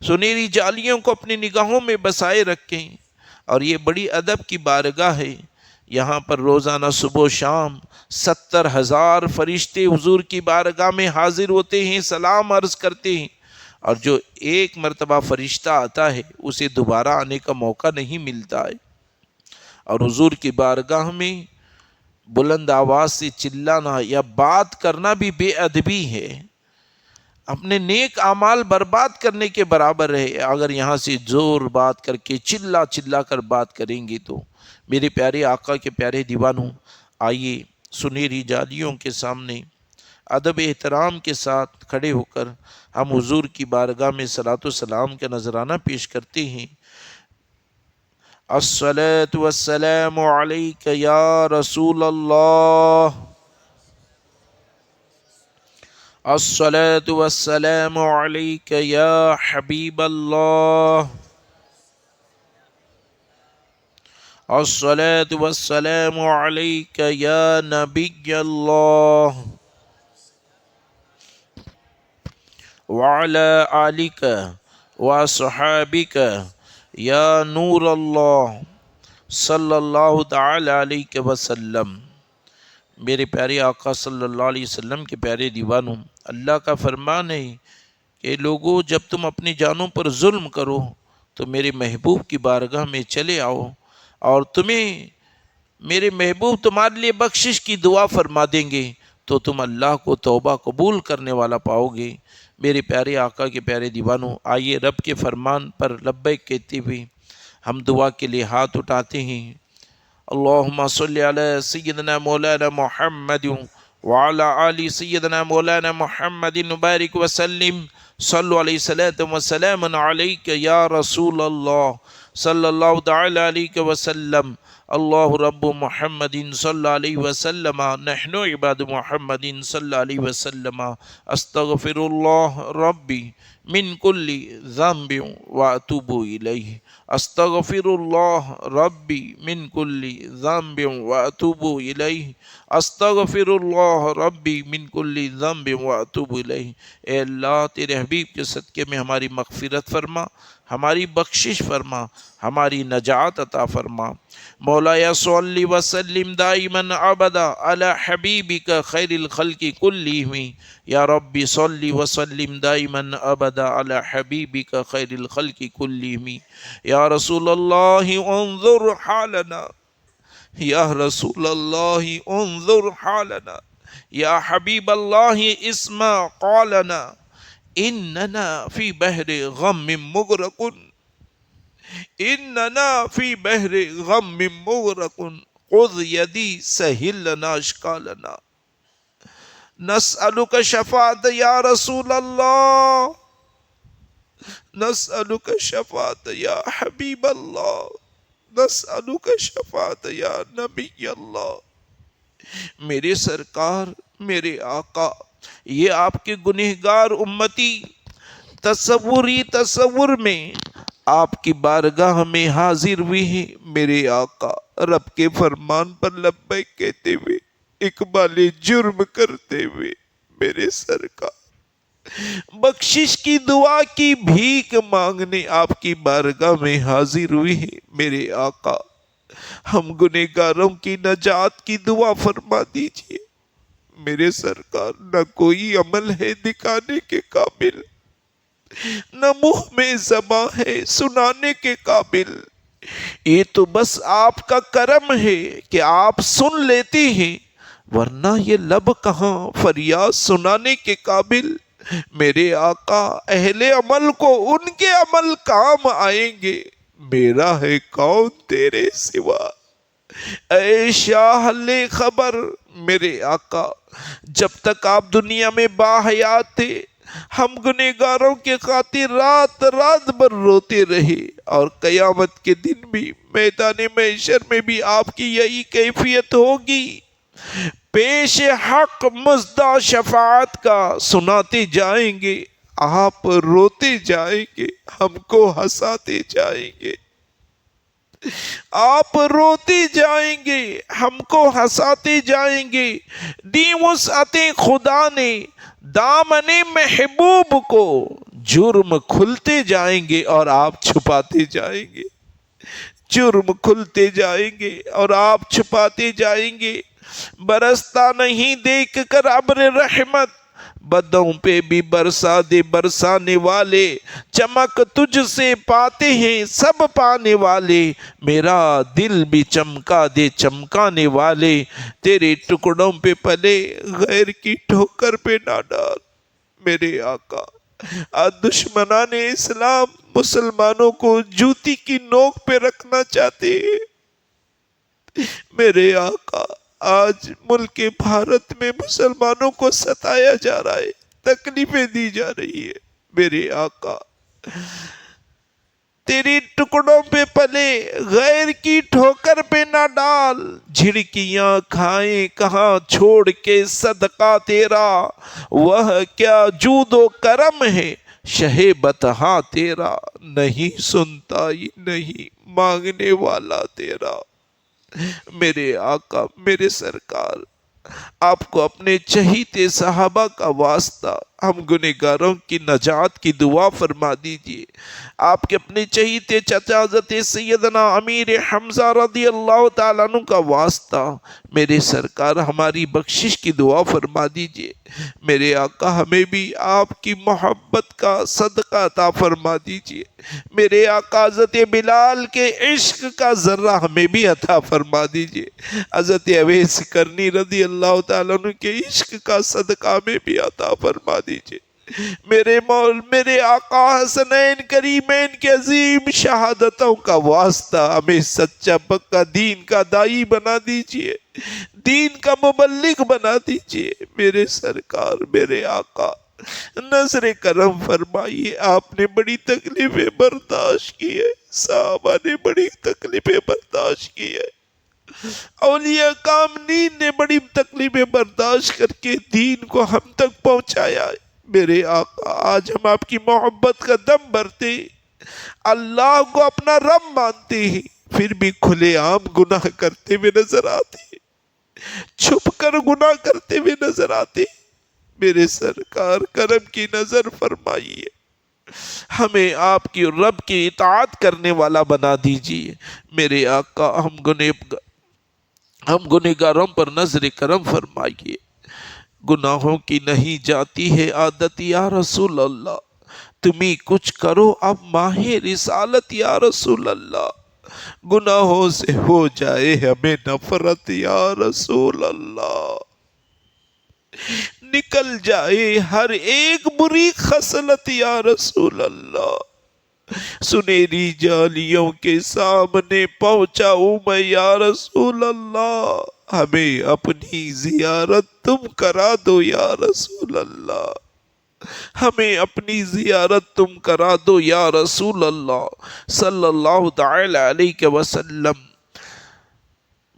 سنہری جالیوں کو اپنی نگاہوں میں بسائے رکھیں۔ اور یہ بڑی ادب کی بارگاہ ہے، یہاں پر روزانہ صبح و شام 70,000 فرشتے حضور کی بارگاہ میں حاضر ہوتے ہیں، سلام عرض کرتے ہیں، اور جو ایک مرتبہ فرشتہ آتا ہے اسے دوبارہ آنے کا موقع نہیں ملتا ہے۔ اور حضور کی بارگاہ میں بلند آواز سے چلانا یا بات کرنا بھی بے ادبی ہے، اپنے نیک اعمال برباد کرنے کے برابر ہے اگر یہاں سے زور بات کر کے چلا چلا کر بات کریں گے تو۔ میرے پیارے آقا کے پیارے دیوانوں، آئیے سنہری جالیوں کے سامنے ادب احترام کے ساتھ کھڑے ہو کر ہم حضور کی بارگاہ میں صلاۃ و سلام کا نذرانہ پیش کرتے ہیں۔ الصلاۃ والسلام علیک یا رسول اللہ، الصلاۃ والسلام علیک یا حبیب اللہ، الصلاۃ والسلام علیک یا نبی اللہ، وعلى آلك وصحابك یا نور اللہ صلی اللہ تعالی علیہ وسلم۔ میرے پیارے آقا صلی اللہ علیہ وسلم کے پیارے دیوانوں، اللہ کا فرمان ہے کہ لوگوں جب تم اپنی جانوں پر ظلم کرو تو میرے محبوب کی بارگاہ میں چلے آؤ اور تمہیں میرے محبوب تمہارے لیے بخشش کی دعا فرما دیں گے تو تم اللہ کو توبہ قبول کرنے والا پاؤ گے۔ میرے پیارے آقا کے پیارے دیوانوں، آئیے رب کے فرمان پر لبیک کہتے ہوئے ہم دعا کے لیے ہاتھ اٹھاتے ہیں۔ اللہم صلی علی سیدنا مولانا محمد وعلی آل سیدنا مولانا محمد مبارک وسلم، صلو علیہ صلاۃ وسلام علیک یا رسول اللہ صلی اللہ تعالی علیہ وسلم۔ اللہ رب محمد صلی اللہ علیہ وسلم، نحن عباد محمد صلی اللہ علیہ وسلم، استغفر اللہ ربی من کل ذنب واتوب الیہ، استغفر اللہ ربی من کل ذنب واتوب الیہ، استغفر اللہ ربی من کل ذنب واتوب الیہ۔ اے اللہ، تیرے حبیب کے صدقے میں ہماری مغفرت فرما، ہماری بخشش فرما، ہماری نجات عطا فرما۔ مولایا صلی وسلم دائما ابدا علی حبیبک خیر الخلق کلہم، یا ربی صلی وسلم دائما ابدا علی حبیبک خیر الخلق کلہم۔ یا رسول اللہ انظر حالنا، یا رسول اللہ انظر حالنا، یا حبیب اللہ اسمع قولنا، اننا فی بحر غم مغرق، اننا فی بحر غم مغرق، خذ یدی سہل لنا اشکالنا، نسألک شفاعت یا رسول اللہ، نسألک شفاعت یا حبیب اللہ، نسألک شفاعت یا نبی اللہ۔ میرے سرکار، میرے آقا، یہ آپ کے گنہگار امتی تصور میں آپ کی بارگاہ میں حاضر ہوئے ہیں میرے آقا، رب کے فرمان پر لبیک کہتے ہوئے، اقبال جرم کرتے ہوئے میرے سرکار بخشش کی دعا کی بھیک مانگنے آپ کی بارگاہ میں حاضر ہوئے ہیں میرے آقا، ہم گنہگاروں کی نجات کی دعا فرما دیجئے میرے سرکار۔ نہ کوئی عمل ہے دکھانے کے قابل، نہ منہ میں زباں ہے سنانے کے قابل، یہ تو بس آپ کا کرم ہے کہ آپ سن لیتے ہیں، ورنہ یہ لب کہاں فریاد سنانے کے قابل۔ میرے آقا اہل عمل کو ان کے عمل کام آئیں گے، میرا ہے کون تیرے سوا۔ اے شاہ لے خبر میرے آقا، جب تک آپ دنیا میں باحیات تھے ہم گنہگاروں کے خاطر رات رات بھر روتے رہے، اور قیامت کے دن بھی میدان محشر میں بھی آپ کی یہی کیفیت ہوگی۔ پیش حق مزدہ شفاعت کا سناتے جائیں گے، آپ روتے جائیں گے، ہم کو ہنساتے جائیں گے۔ آپ روتے جائیں گے، ہم کو ہنساتے جائیں گے۔ دی وسعت خدا نے دامن محبوب کو، جرم کھلتے جائیں گے اور آپ چھپاتے جائیں گے، جرم کھلتے جائیں گے اور آپ چھپاتے جائیں گے۔ برستا نہیں دیکھ کر ابر رحمت، بدوں پہ بھی برسا دے برسانے والے، چمک تجھ سے پاتے ہیں سب پانے والے، میرا دل بھی چمکا دے چمکانے والے، تیرے ٹکڑوں پہ پلے غیر کی ٹھوکر پہ نہ ڈال میرے آقا۔ آج دشمنان اسلام مسلمانوں کو جوتی کی نوک پہ رکھنا چاہتے ہیں میرے آقا۔ آج ملک بھارت میں مسلمانوں کو ستایا جا رہا ہے، تکلیفیں دی جا رہی ہے میرے آقا۔ تیری ٹکڑوں پہ پلے غیر کی ٹھوکر پہ نہ ڈال، جھڑکیاں کھائیں کہاں چھوڑ کے صدقہ تیرا، وہ کیا جود و کرم ہے شہ بطحا تیرا، نہیں سنتا ہی نہیں مانگنے والا تیرا میرے آقا۔ میرے سرکار آپ کو اپنے چہیتے صحابہ کا واسطہ ہم گنہگاروں کی نجات کی دعا فرما دیجئے۔ آپ کے اپنے چہیتے چچا حضرت سیدنا امیر حمزہ رضی اللہ تعالیٰ عنہ کا واسطہ میرے سرکار ہماری بخشش کی دعا فرما دیجئے میرے آقا۔ ہمیں بھی آپ کی محبت کا صدقہ عطا فرما دیجئے میرے آقا۔ حضرت بلال کے عشق کا ذرہ ہمیں بھی عطا فرما دیجئے۔ حضرت اویس کرنی رضی اللہ تعالیٰ عنہ کے عشق کا صدقہ ہمیں بھی عطا فرما دیجئے میرے آقا حسنین کریمین کے عظیم شہادتوں کا واسطہ ہمیں سچا پکا دین کا دائی بنا دیجئے، دین کا مبلغ بنا دیجئے میرے سرکار۔ میرے آقا نظر کرم فرمائیے، آپ نے بڑی تکلیفیں برداشت کی ہے، صحابہ نے بڑی تکلیفیں برداشت کی ہے، اولیاء کاملین نے بڑی تکلیفیں برداشت کر کے دین کو ہم تک پہنچایا ہے میرے آقا۔ آج ہم آپ کی محبت کا دم بھرتے، اللہ کو اپنا رب مانتے ہیں، پھر بھی کھلے عام گناہ کرتے ہوئے نظر آتے ہیں، چھپ کر گناہ کرتے ہوئے نظر آتے ہیں میرے سرکار۔ کرم کی نظر فرمائیے، ہمیں آپ کی رب کی اطاعت کرنے والا بنا دیجیے میرے آقا۔ ہم گنہگاروں پر نظر کرم فرمائیے، گناہوں کی نہیں جاتی ہے عادت یا رسول اللہ، تمہیں کچھ کرو اب ماہ رسالت یا رسول اللہ، گناہوں سے ہو جائے ہمیں نفرت یا رسول اللہ، نکل جائے ہر ایک بری خصلت یا رسول اللہ، سنہری جالیوں کے سامنے پہنچاؤں میں یا رسول اللہ، ہمیں اپنی زیارت تم کرا دو یا رسول اللہ، ہمیں اپنی زیارت تم کرا دو یا رسول اللہ صلی اللہ تعالی علیہ وسلم۔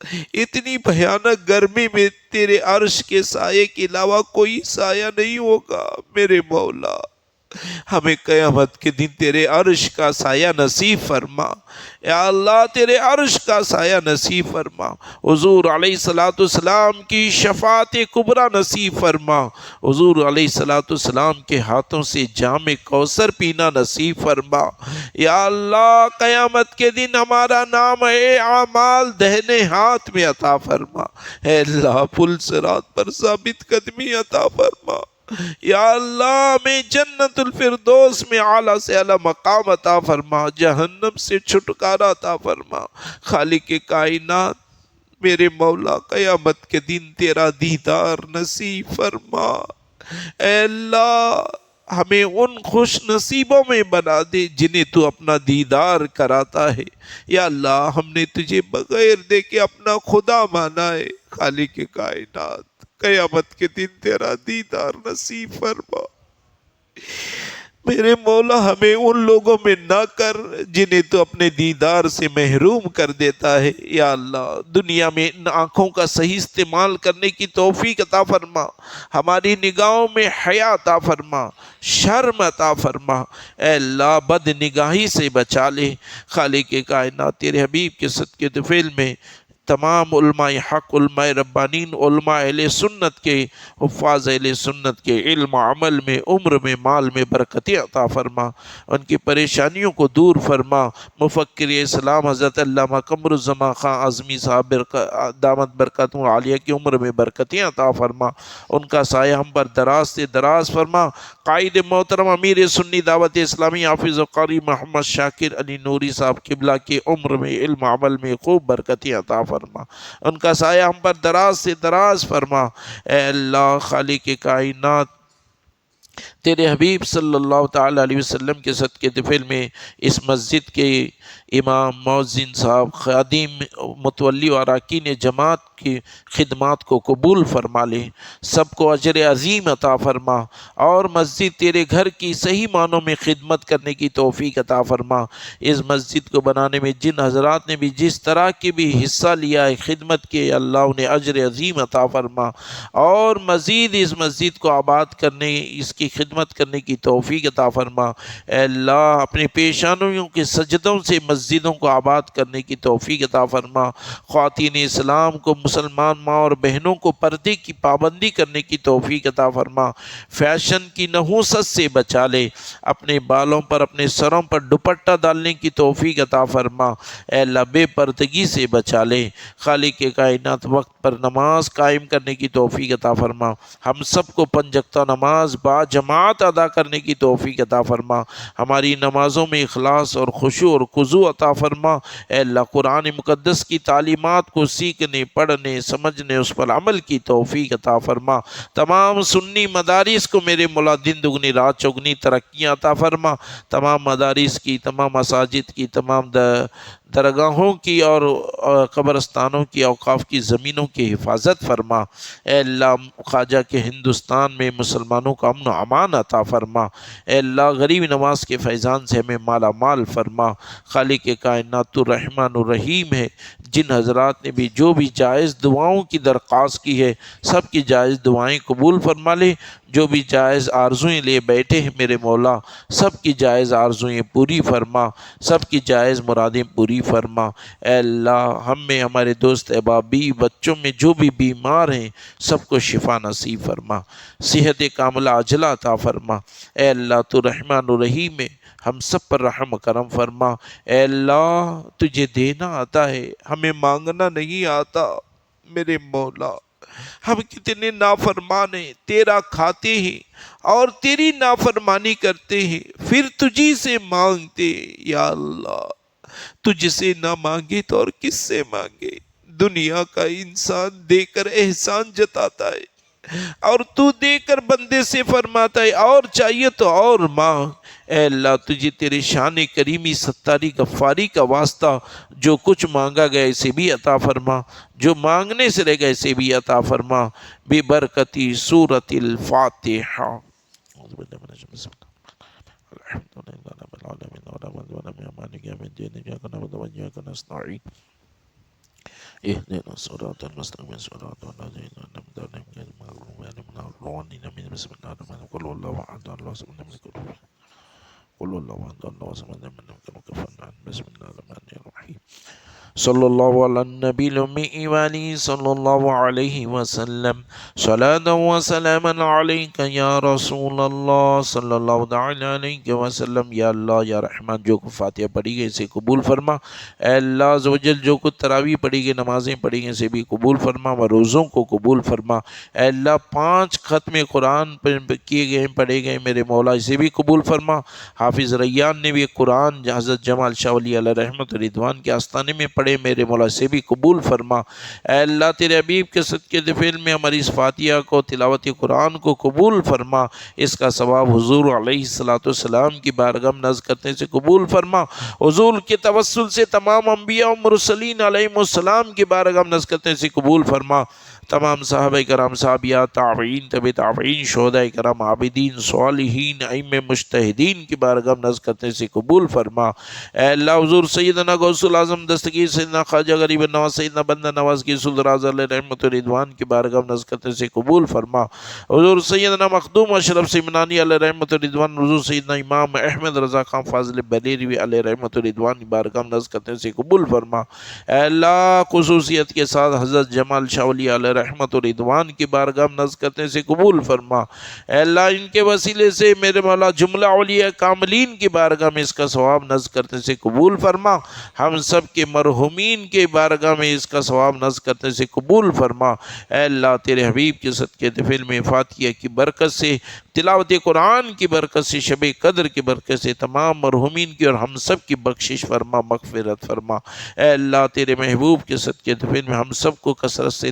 اتنی بھیانک گرمی میں تیرے عرش کے سائے کے علاوہ کوئی سایہ نہیں ہوگا میرے مولا، ہمیں قیامت کے دن تیرے عرش کا سایہ نصیب فرما، یا اللہ تیرے عرش کا سایہ نصیب فرما، حضور علیہ السلام کی شفاعت کبریٰ نصیب فرما، حضور علیہ السلام کے ہاتھوں سے جام کوثر پینا نصیب فرما، یا اللہ قیامت کے دن ہمارا نام اعمال دہنے ہاتھ میں عطا فرما، اے اللہ پل صراط پر ثابت قدمی عطا فرما، یا اللہ ہمیں جنت الفردوس میں اعلیٰ سے اعلیٰ مقام عطا فرما، جہنم سے چھٹکارا عطا فرما، خالق کائنات میرے مولا قیامت کے دن تیرا دیدار نصیب فرما، اے اللہ ہمیں ان خوش نصیبوں میں بنا دے جنہیں تو اپنا دیدار کراتا ہے، یا اللہ ہم نے تجھے بغیر دیکھے اپنا خدا مانا ہے، خالق کائنات قیامت کے دن تیرا دیدار نصیب فرما، میرے مولا ہمیں ان لوگوں میں نہ کر جنہیں تو اپنے دیدار سے محروم کر دیتا ہے، یا اللہ دنیا میں ان آنکھوں کا صحیح استعمال کرنے کی توفیق عطا فرما، ہماری نگاہوں میں حیا عطا فرما، شرم عطا فرما، اے اللہ بد نگاہی سے بچا لے، خالق کائنات تیرے حبیب کے صدقے طفیل میں تمام علماء حق، علماء ربانین، علماء اہل سنت کے حفاظ اہل سنت کے علم عمل میں عمر میں مال میں برکتیں عطا فرما، ان کی پریشانیوں کو دور فرما، مفکر اسلام حضرت علامہ قمر الزمان خان اعظمی صاحب دامت برکاتہ عالیہ کی عمر میں برکتیں عطا فرما، ان کا سایہ ہم پر دراز سے دراز فرما، قائد محترم امیر سنی دعوت اسلامی حافظ و قاری محمد شاکر علی نوری صاحب قبلہ کے عمر میں علم عمل میں خوب برکتیں عطا فرما، ان کا سایہ ہم پر دراز سے دراز فرما، اے اللہ خالق کائنات تیرے حبیب صلی اللہ تعالیٰ علیہ وسلم کے صدقے طفیل میں اس مسجد کے امام مؤذن صاحب خادم متولی و اراکین جماعت کی خدمات کو قبول فرما لے، سب کو اجر عظیم عطا فرما، اور مسجد تیرے گھر کی صحیح معنوں میں خدمت کرنے کی توفیق عطا فرما، اس مسجد کو بنانے میں جن حضرات نے بھی جس طرح کی بھی حصہ لیا ہے خدمت کے، اللہ انہیں اجر عظیم عطا فرما، اور مزید اس مسجد کو آباد کرنے اس کی خدمت کرنے کی توفیق عطا فرما، اے اللہ اپنے پیشانیوں کے سجدوں سے مسجدوں کو آباد کرنے کی توفیق عطا فرما، خواتین اسلام کو مسلمان ماں اور بہنوں کو پردے کی پابندی کرنے کی توفیق عطا فرما، فیشن کی نحوست سے بچا لے، اپنے بالوں پر اپنے سروں پر دوپٹہ ڈالنے کی توفیق عطا فرما، اے اللہ بے پردگی سے بچا لے، خالق کائنات وقت پر نماز قائم کرنے کی توفیق عطا فرما، ہم سب کو پنج وقتہ نماز با جماعت ادا کرنے کی توفیق عطا فرما، ہماری نمازوں میں اخلاص اور خشوع اور خضوع عطا فرما، اے اللہ قرآن مقدس کی تعلیمات کو سیکھنے پڑھنے سمجھنے اس پر عمل کی توفیق عطا فرما، تمام سنی مدارس کو میرے مولا دن دگنی رات چگنی ترقیاں عطا فرما، تمام مدارس کی تمام مساجد کی تمام درگاہوں کی اور قبرستانوں کی اوقاف کی زمینوں کی حفاظت فرما، اے اللہ خواجہ کے ہندوستان میں مسلمانوں کا امن و امان عطا فرما، اے اللہ غریب نواز کے فیضان سے ہمیں مالا مال فرما، خالق کائنات تو رحمان الرحیم ہے، جن حضرات نے بھی جو بھی جائز دعاؤں کی درخواست کی ہے سب کی جائز دعائیں قبول فرما لے، جو بھی جائز آرزوئیں لے بیٹھے ہیں میرے مولا سب کی جائز آرزوئیں پوری فرما، سب کی جائز مرادیں پوری فرما، اے اللہ ہم میں ہمارے دوست احبابی بچوں میں جو بھی بیمار ہیں سب کو شفا نصیب فرما، صحت کاملہ عاجلہ عطا فرما، اے اللہ تو رحمان الرحیم ہے، ہم سب پر رحم کرم فرما، اے اللہ تجھے دینا آتا ہے ہمیں مانگنا نہیں آتا، میرے مولا ہم کتنے نافرمان ہیں، تیرا کھاتے ہیں اور تیری نافرمانی کرتے ہیں، پھر تجھی سے مانگتے، یا اللہ تجھ سے نہ مانگے تو اور کس سے مانگے، دنیا کا انسان دے کر احسان جتاتا ہے اور تو دے کر بندے سے فرماتا ہے اور چاہیے تو اور مانگ، اے اللہ تجھے تیرے شان کریمی ستاری غفاری کا واسطہ جو کچھ مانگا گیا اسے بھی عطا فرما، جو مانگنے سے رہ گئے اسے بھی عطا فرما، بے برکتی سورۃ الفاتحہ۔ اهدنا الصراط المستقيم صراط الذين أنعمت عليهم غير المغضوب عليهم ولا الضالين. بسم الله الرحمن الرحيم. قل هو الله أحد الله الصمد لم يلد ولم يولد. قل هو الله أحد الله الصمد لم يلد ولم يكن له كفوا أحد. بسم الله الرحمن الرحيم. صلى الله على النبي الأمي وعليه صلى الله عليه وسلم. صلاة وسلاما عليك يا رسول اللہ صلی اللہ تعالی علیہ وسلم. یا اللہ یا رحمان، جو کو فاتحہ پڑھی گئی اسے قبول فرما. اے اللہ عز و جل، جو کو تراویح پڑھی گئی، نمازیں پڑھی گئی اسے بھی قبول فرما، و روزوں کو قبول فرما. اے اللہ 5 ختم قرآن کیے گئے پڑھے گئے میرے مولا، اسے بھی قبول فرما. حافظ ریان نے بھی قرآن حضرت جمال شاہ ولی علیہ رحمت رضوان کے آستانے میں پڑھے میرے مولا، سے بھی قبول فرما. اے اللہ تیرے حبیب کے صدقے دفعل میں ہماری اس فاتحہ کو، تلاوت قرآن کو قبول فرما. اس کا ثواب حضور علیہ السلام کی بارگاہ میں نذر کرنے سے قبول فرما. حضور کے توسل سے تمام انبیاء و مرسلین علیہ السلام کی بارگاہ میں نذر کرنے سے قبول فرما. تمام صحابہ کرام، صحابیات، تابعین، تبع تابعین، شہداء کرام، عابدین، صالحین، ائمہ مجتہدین کی بارگاہ میں نذر کرنے سے قبول فرما. اے اللہ حضور سیدنا غوث الاعظم دستگیر سیدنا خواجہ غریب نواز سیدنا بندہ نواز کی سلطراز علیہ رحمت و رضوان کی بارگاہ میں نذر کرنے سے قبول فرما. حضور سیدنا مخدوم اشرف سمنانی علیہ رحمت و رضوان، حضور سیدنا امام احمد رضا خان فاضل بریلوی علیہ رحمت و رضوان کی بارگاہ میں نذر کرنے سے قبول فرما. اے اللہ خصوصیت کے ساتھ حضرت جمال شاہ ولی علیہ رحمت و رضوان کی بارگاہ میں نذر کرنے سے قبول فرما. اے اللہ ان کے وسیلے سے میرے مولا جملہ اولیاء کاملین کی بارگاہ میں اس کا ثواب نذر کرنے سے قبول فرما. ہم سب کے مرحومین کے بارگاہ میں اس کا ثواب نذر کرنے سے قبول فرما. اے اللہ تیرے حبیب کے صدقے دفعل میں فاتحہ کی برکت سے، تلاوت قرآن کی برکت سے، شب قدر کی برکت سے تمام مرحومین کی اور ہم سب کی بخشش فرما، مغفرت فرما. اے اللہ تیرے محبوب کے صدقے دفعل میں ہم سب کو کثرت سے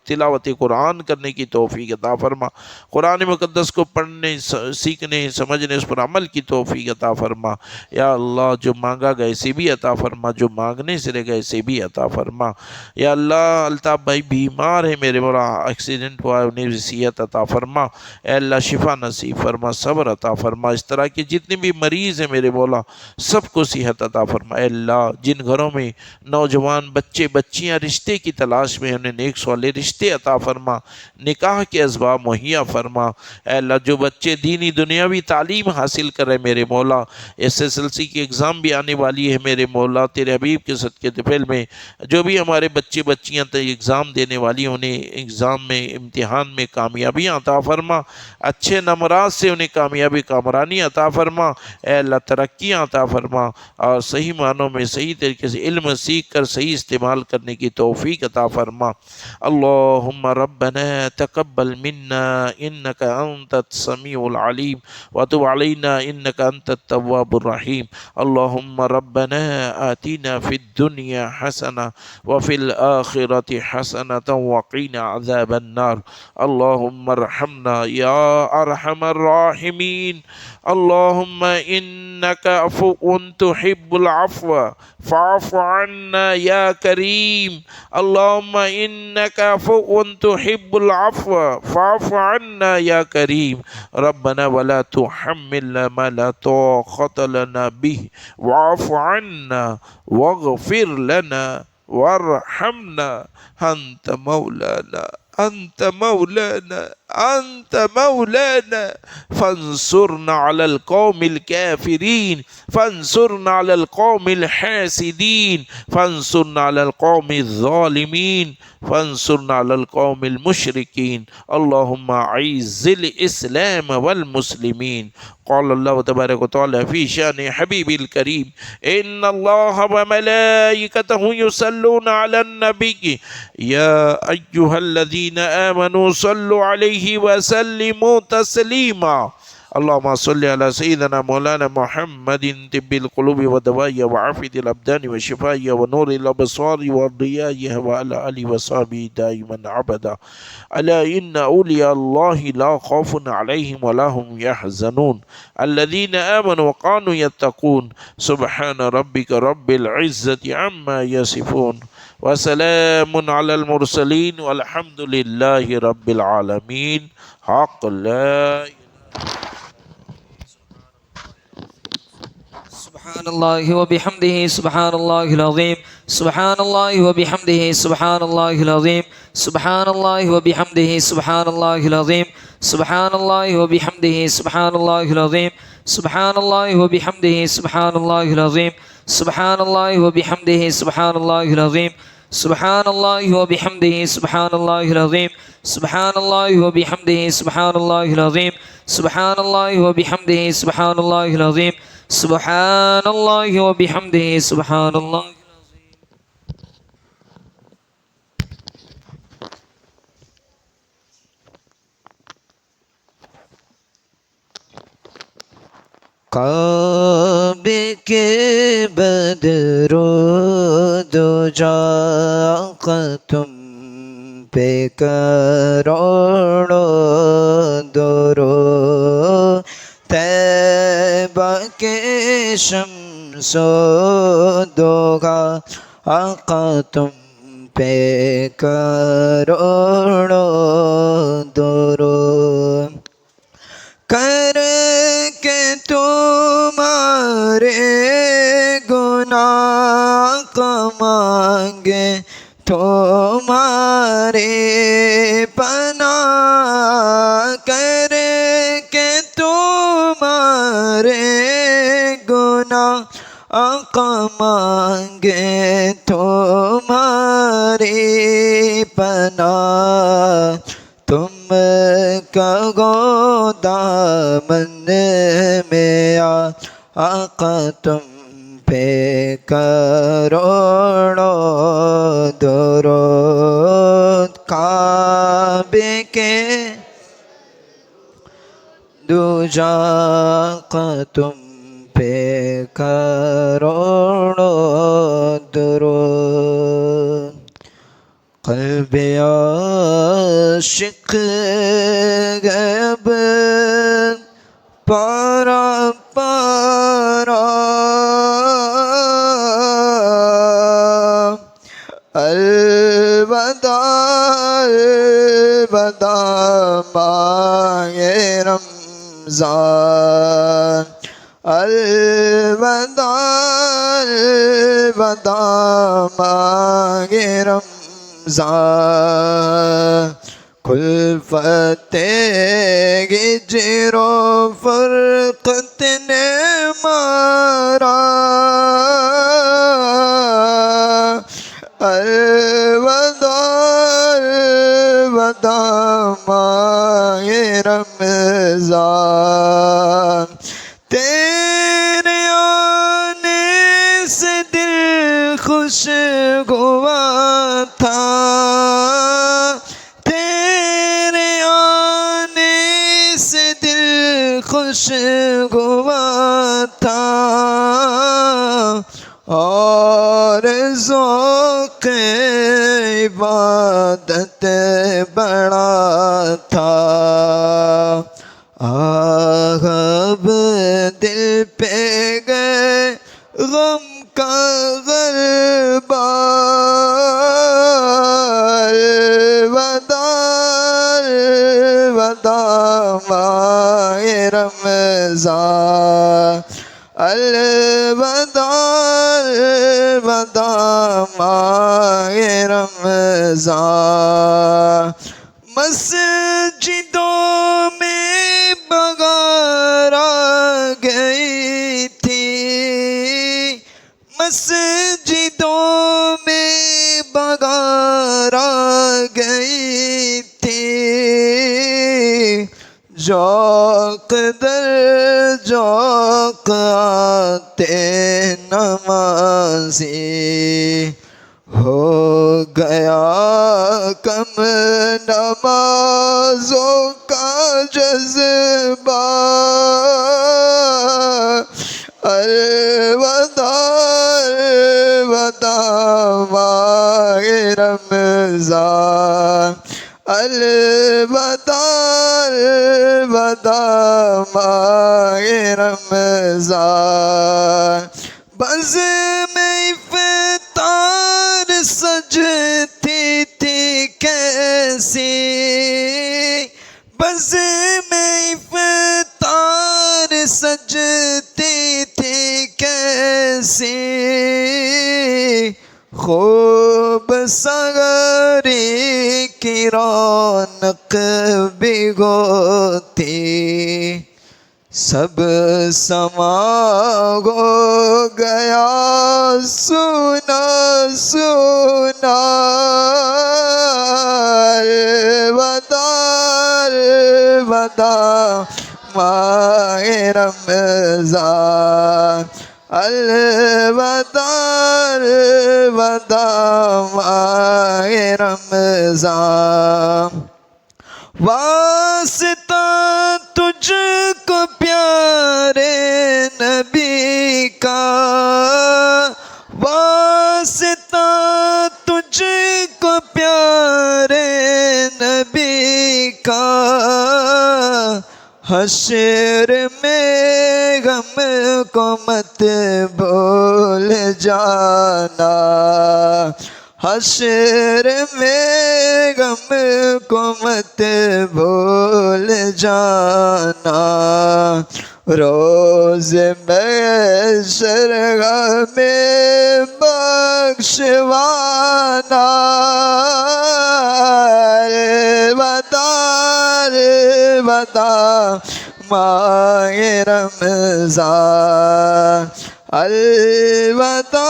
تلاوت قرآن کرنے کی توفیق عطا فرما. قرآن مقدس کو پڑھنے، سیکھنے، سمجھنے، اس پر عمل کی توفیق عطا فرما. یا اللہ جو مانگا گئے سے بھی عطا فرما، جو مانگنے سے رہ گئے سے بھی عطا فرما. یا اللہ الطاف بھائی بیمار ہیں میرے مولا، ایکسیڈنٹ ہوا ہے، انہیں صحت عطا فرما. اے اللہ شفا نصیب فرما، صبر عطا فرما. اس طرح کے جتنے بھی مریض ہیں میرے مولا سب کو صحت عطا فرما. اے اللہ جن گھروں میں نوجوان بچے بچیاں رشتے کی تلاش میں انہیں نیک صالح رشتے عطا فرما، نکاح کے اسباب مہیا فرما. اے اللہ جو بچے دینی دنیاوی تعلیم حاصل کر رہے میرے مولا، SSLC کی ایگزام بھی آنے والی ہے میرے مولا، تیرے حبیب کے صدقے دفعل میں جو بھی ہمارے بچے بچیاں ایگزام دینے والی انہیں ایگزام میں، امتحان میں کامیابیاں عطا فرما. اچھے نمرات سے انہیں کامیابی کامرانی عطا فرما. اے اللہ ترقیاں عطا فرما اور صحیح معنوں میں صحیح طریقے سے علم سیکھ کر صحیح استعمال کرنے کی توفیق عطا فرما. اللہم ربنا تقبل منا انک انت السمیع العلیم وتب علینا انک انت التواب الرحیم. اللہم ربنا آتنا فی الدنیا حسنہ وفی الآخرۃ حسنۃ وقنا عذاب النار. اللہم ارحمنا یا ارحم الراحمین. اللہم انک عفو تحب العفو فاعف عنا یا کریم. اللہم انک عفو تحب العفو فاعف عنا یا کریم. ربنا ولا تحملنا ما لا طاقة لنا به واعف عنا واغفر لنا وارحمنا انت مولانا انت مولانا انت مولانا فانصرنا على القوم الكافرين فانصرنا على القوم الحاسدين فانصرنا على القوم الظالمين فانصرنا على القوم المشركين. اللهم اعز الاسلام والمسلمين. قال الله تبارك وتعالى في شان حبيب الكريم ان الله وملائكته يصلون على النبي يا ايها الذين آمنوا صلوا عليه وسلموا تسليما. اللهم صل على سيدنا مولانا محمد طب القلوب ودوائها وعافية الأبدان وشفائها ونور الأبصار وضيائها وعلى آله وصحبه دائما أبدا. ألا إن أولياء الله لا خوف عليهم ولا هم يحزنون الذين آمنوا وكانوا يتقون. سبحان ربك رب العزة عما يصفون وسلام على المرسلين والحمد لله رب العالمين. حق لا سبحان الله وبحمده سبحان الله العظيم سبحان الله وبحمده سبحان الله العظيم سبحان الله وبحمده سبحان الله العظيم سبحان الله وبحمده سبحان الله العظيم سبحان الله وبحمده سبحان الله العظيم سبحان الله وبحمده سبحان الله العظيم سبحان الله وبحمده سبحان الله العظيم سبحان الله وبحمده سبحان الله العظيم سبحان الله وبحمده سبحان الله العظيم سبحان الله وبحمده سبحان الله کعبے کے بدرو دو جا تم پہ کروڑو درود طیبہ کے شمس و دوغا آقا تم پہ کروڑو درود کر کے تمہارے گناہ کا مانگے تمہارے پناہ کر کے تمہارے گناہ آقا مانگے تمہاری پناہ تم کا دامن میں آقا تم پہ کروڑو درود کعبے کے دوجا آقا تم پہ کروڑو درود قلب عاشق غیب پارا پارا الوداع الوداع ماہ رمضان الوداع الوداع ماہ رمضان کلفت ہجر و فرقت نے مارا الوداع الوداع ماہ رمضان تیرے آنے سے دل خوش ہوا تھا تیرے آنے سے دل خوش ہوا تھا اور ذوق عبادت بڑا تھا اب دل پہ گئے غم کا غلبہ الوداع الوداع ماہ رمضان الوداع الوداع ماہ رمضان مسجدوں میں بغار آ گئی تھی مسجدوں میں بغار آ گئی تھی ذوق در ذوق آتے نمازی ہو گیا کم نمازوں کا جذبہ الوداع الوداع ماہ رمضان الوداع الوداع ماہ رمضان بزم افطار سجتی تھی کیسی بزم افطار سجتی تھی کیسی سی خوب سغری کی رونق بھگوتی سب سما ہو گیا سنا سنا الوداع الوداع ماہ رمضان الوداع الوداع ماہ رمضان واسطہ تجھ کو پیارے نبی کا واسطہ تجھ کو پیارے نبی کا حشر میں غم کو مت بھول جانا حشر میں غم کو مت بھول جانا روز محشر غم بخشوانا الوداع الوداع ماہ رمضان الوداع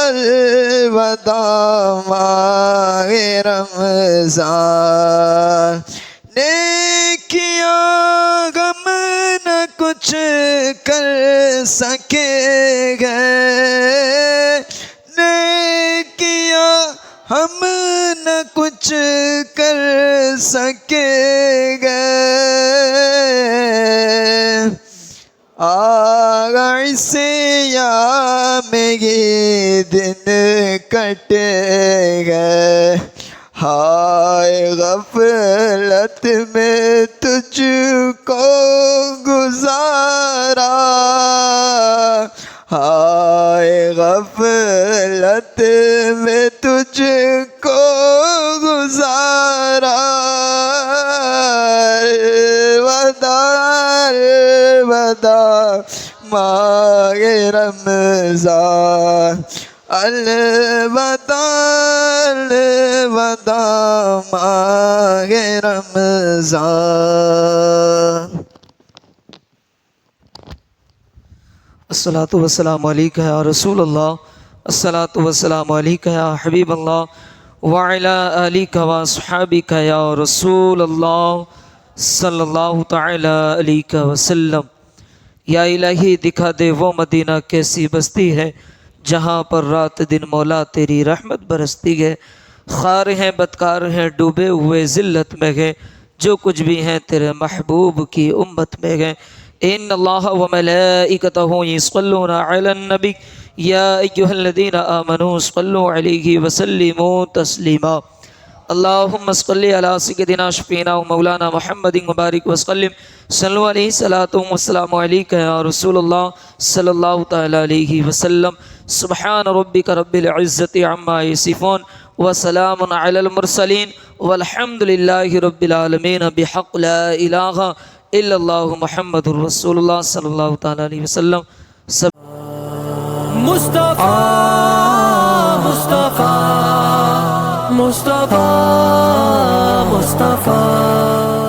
الوداع ماہ رمضان نیکیاں غم نہ کچھ کر سکے گے نیکیاں ہم نہ کچھ کر سکیں گے عیسیٰ میں یہ دن کٹے گئے ہائے غفلت میں تجھ کو گزارا ہائے غفلت میں تجھ کو گزارا الوداع الوداع ماہ رمضان الوداع الوداع ماہ رمضان الصلاۃ والسلام علیکہ یا رسول اللہ الصلاۃ والسلام علیکہ یا حبیب اللہ وعلی آلک واصحابک یا رسول اللہ صلی اللہ تعالی علیہ وسلم۔ یا الہی دکھا دے وہ مدینہ کیسی بستی ہے جہاں پر رات دن مولا تیری رحمت برستی ہے۔ خوار ہیں بدکار ہیں ڈوبے ہوئے ذلت میں گئے جو کچھ بھی ہیں تیرے محبوب کی امت میں گئے۔ ان اللہ و ملائکتہ یصلون علی النبی یا ایھا الذین آمنوا صلوا علیہ وسلموا تسلیما۔ اللہم صلی علی سیدنا شفیعنا و مولانا محمد مبارک وسلم صلو علیہ الصلاۃ والسلام علیکہ یا رسول اللہ صلی اللہ تعالی علیہ وسلم۔ سبحان ربک رب العزت عما یصفون وسلام علی المرسلین والحمد للہ رب العالمین بحق لا الہ الا اللہ محمد رسول اللہ صلی اللہ تعالی علیہ وسلم۔ مصطفیٰ مصطفیٰ مصطفیٰ مصطفیٰ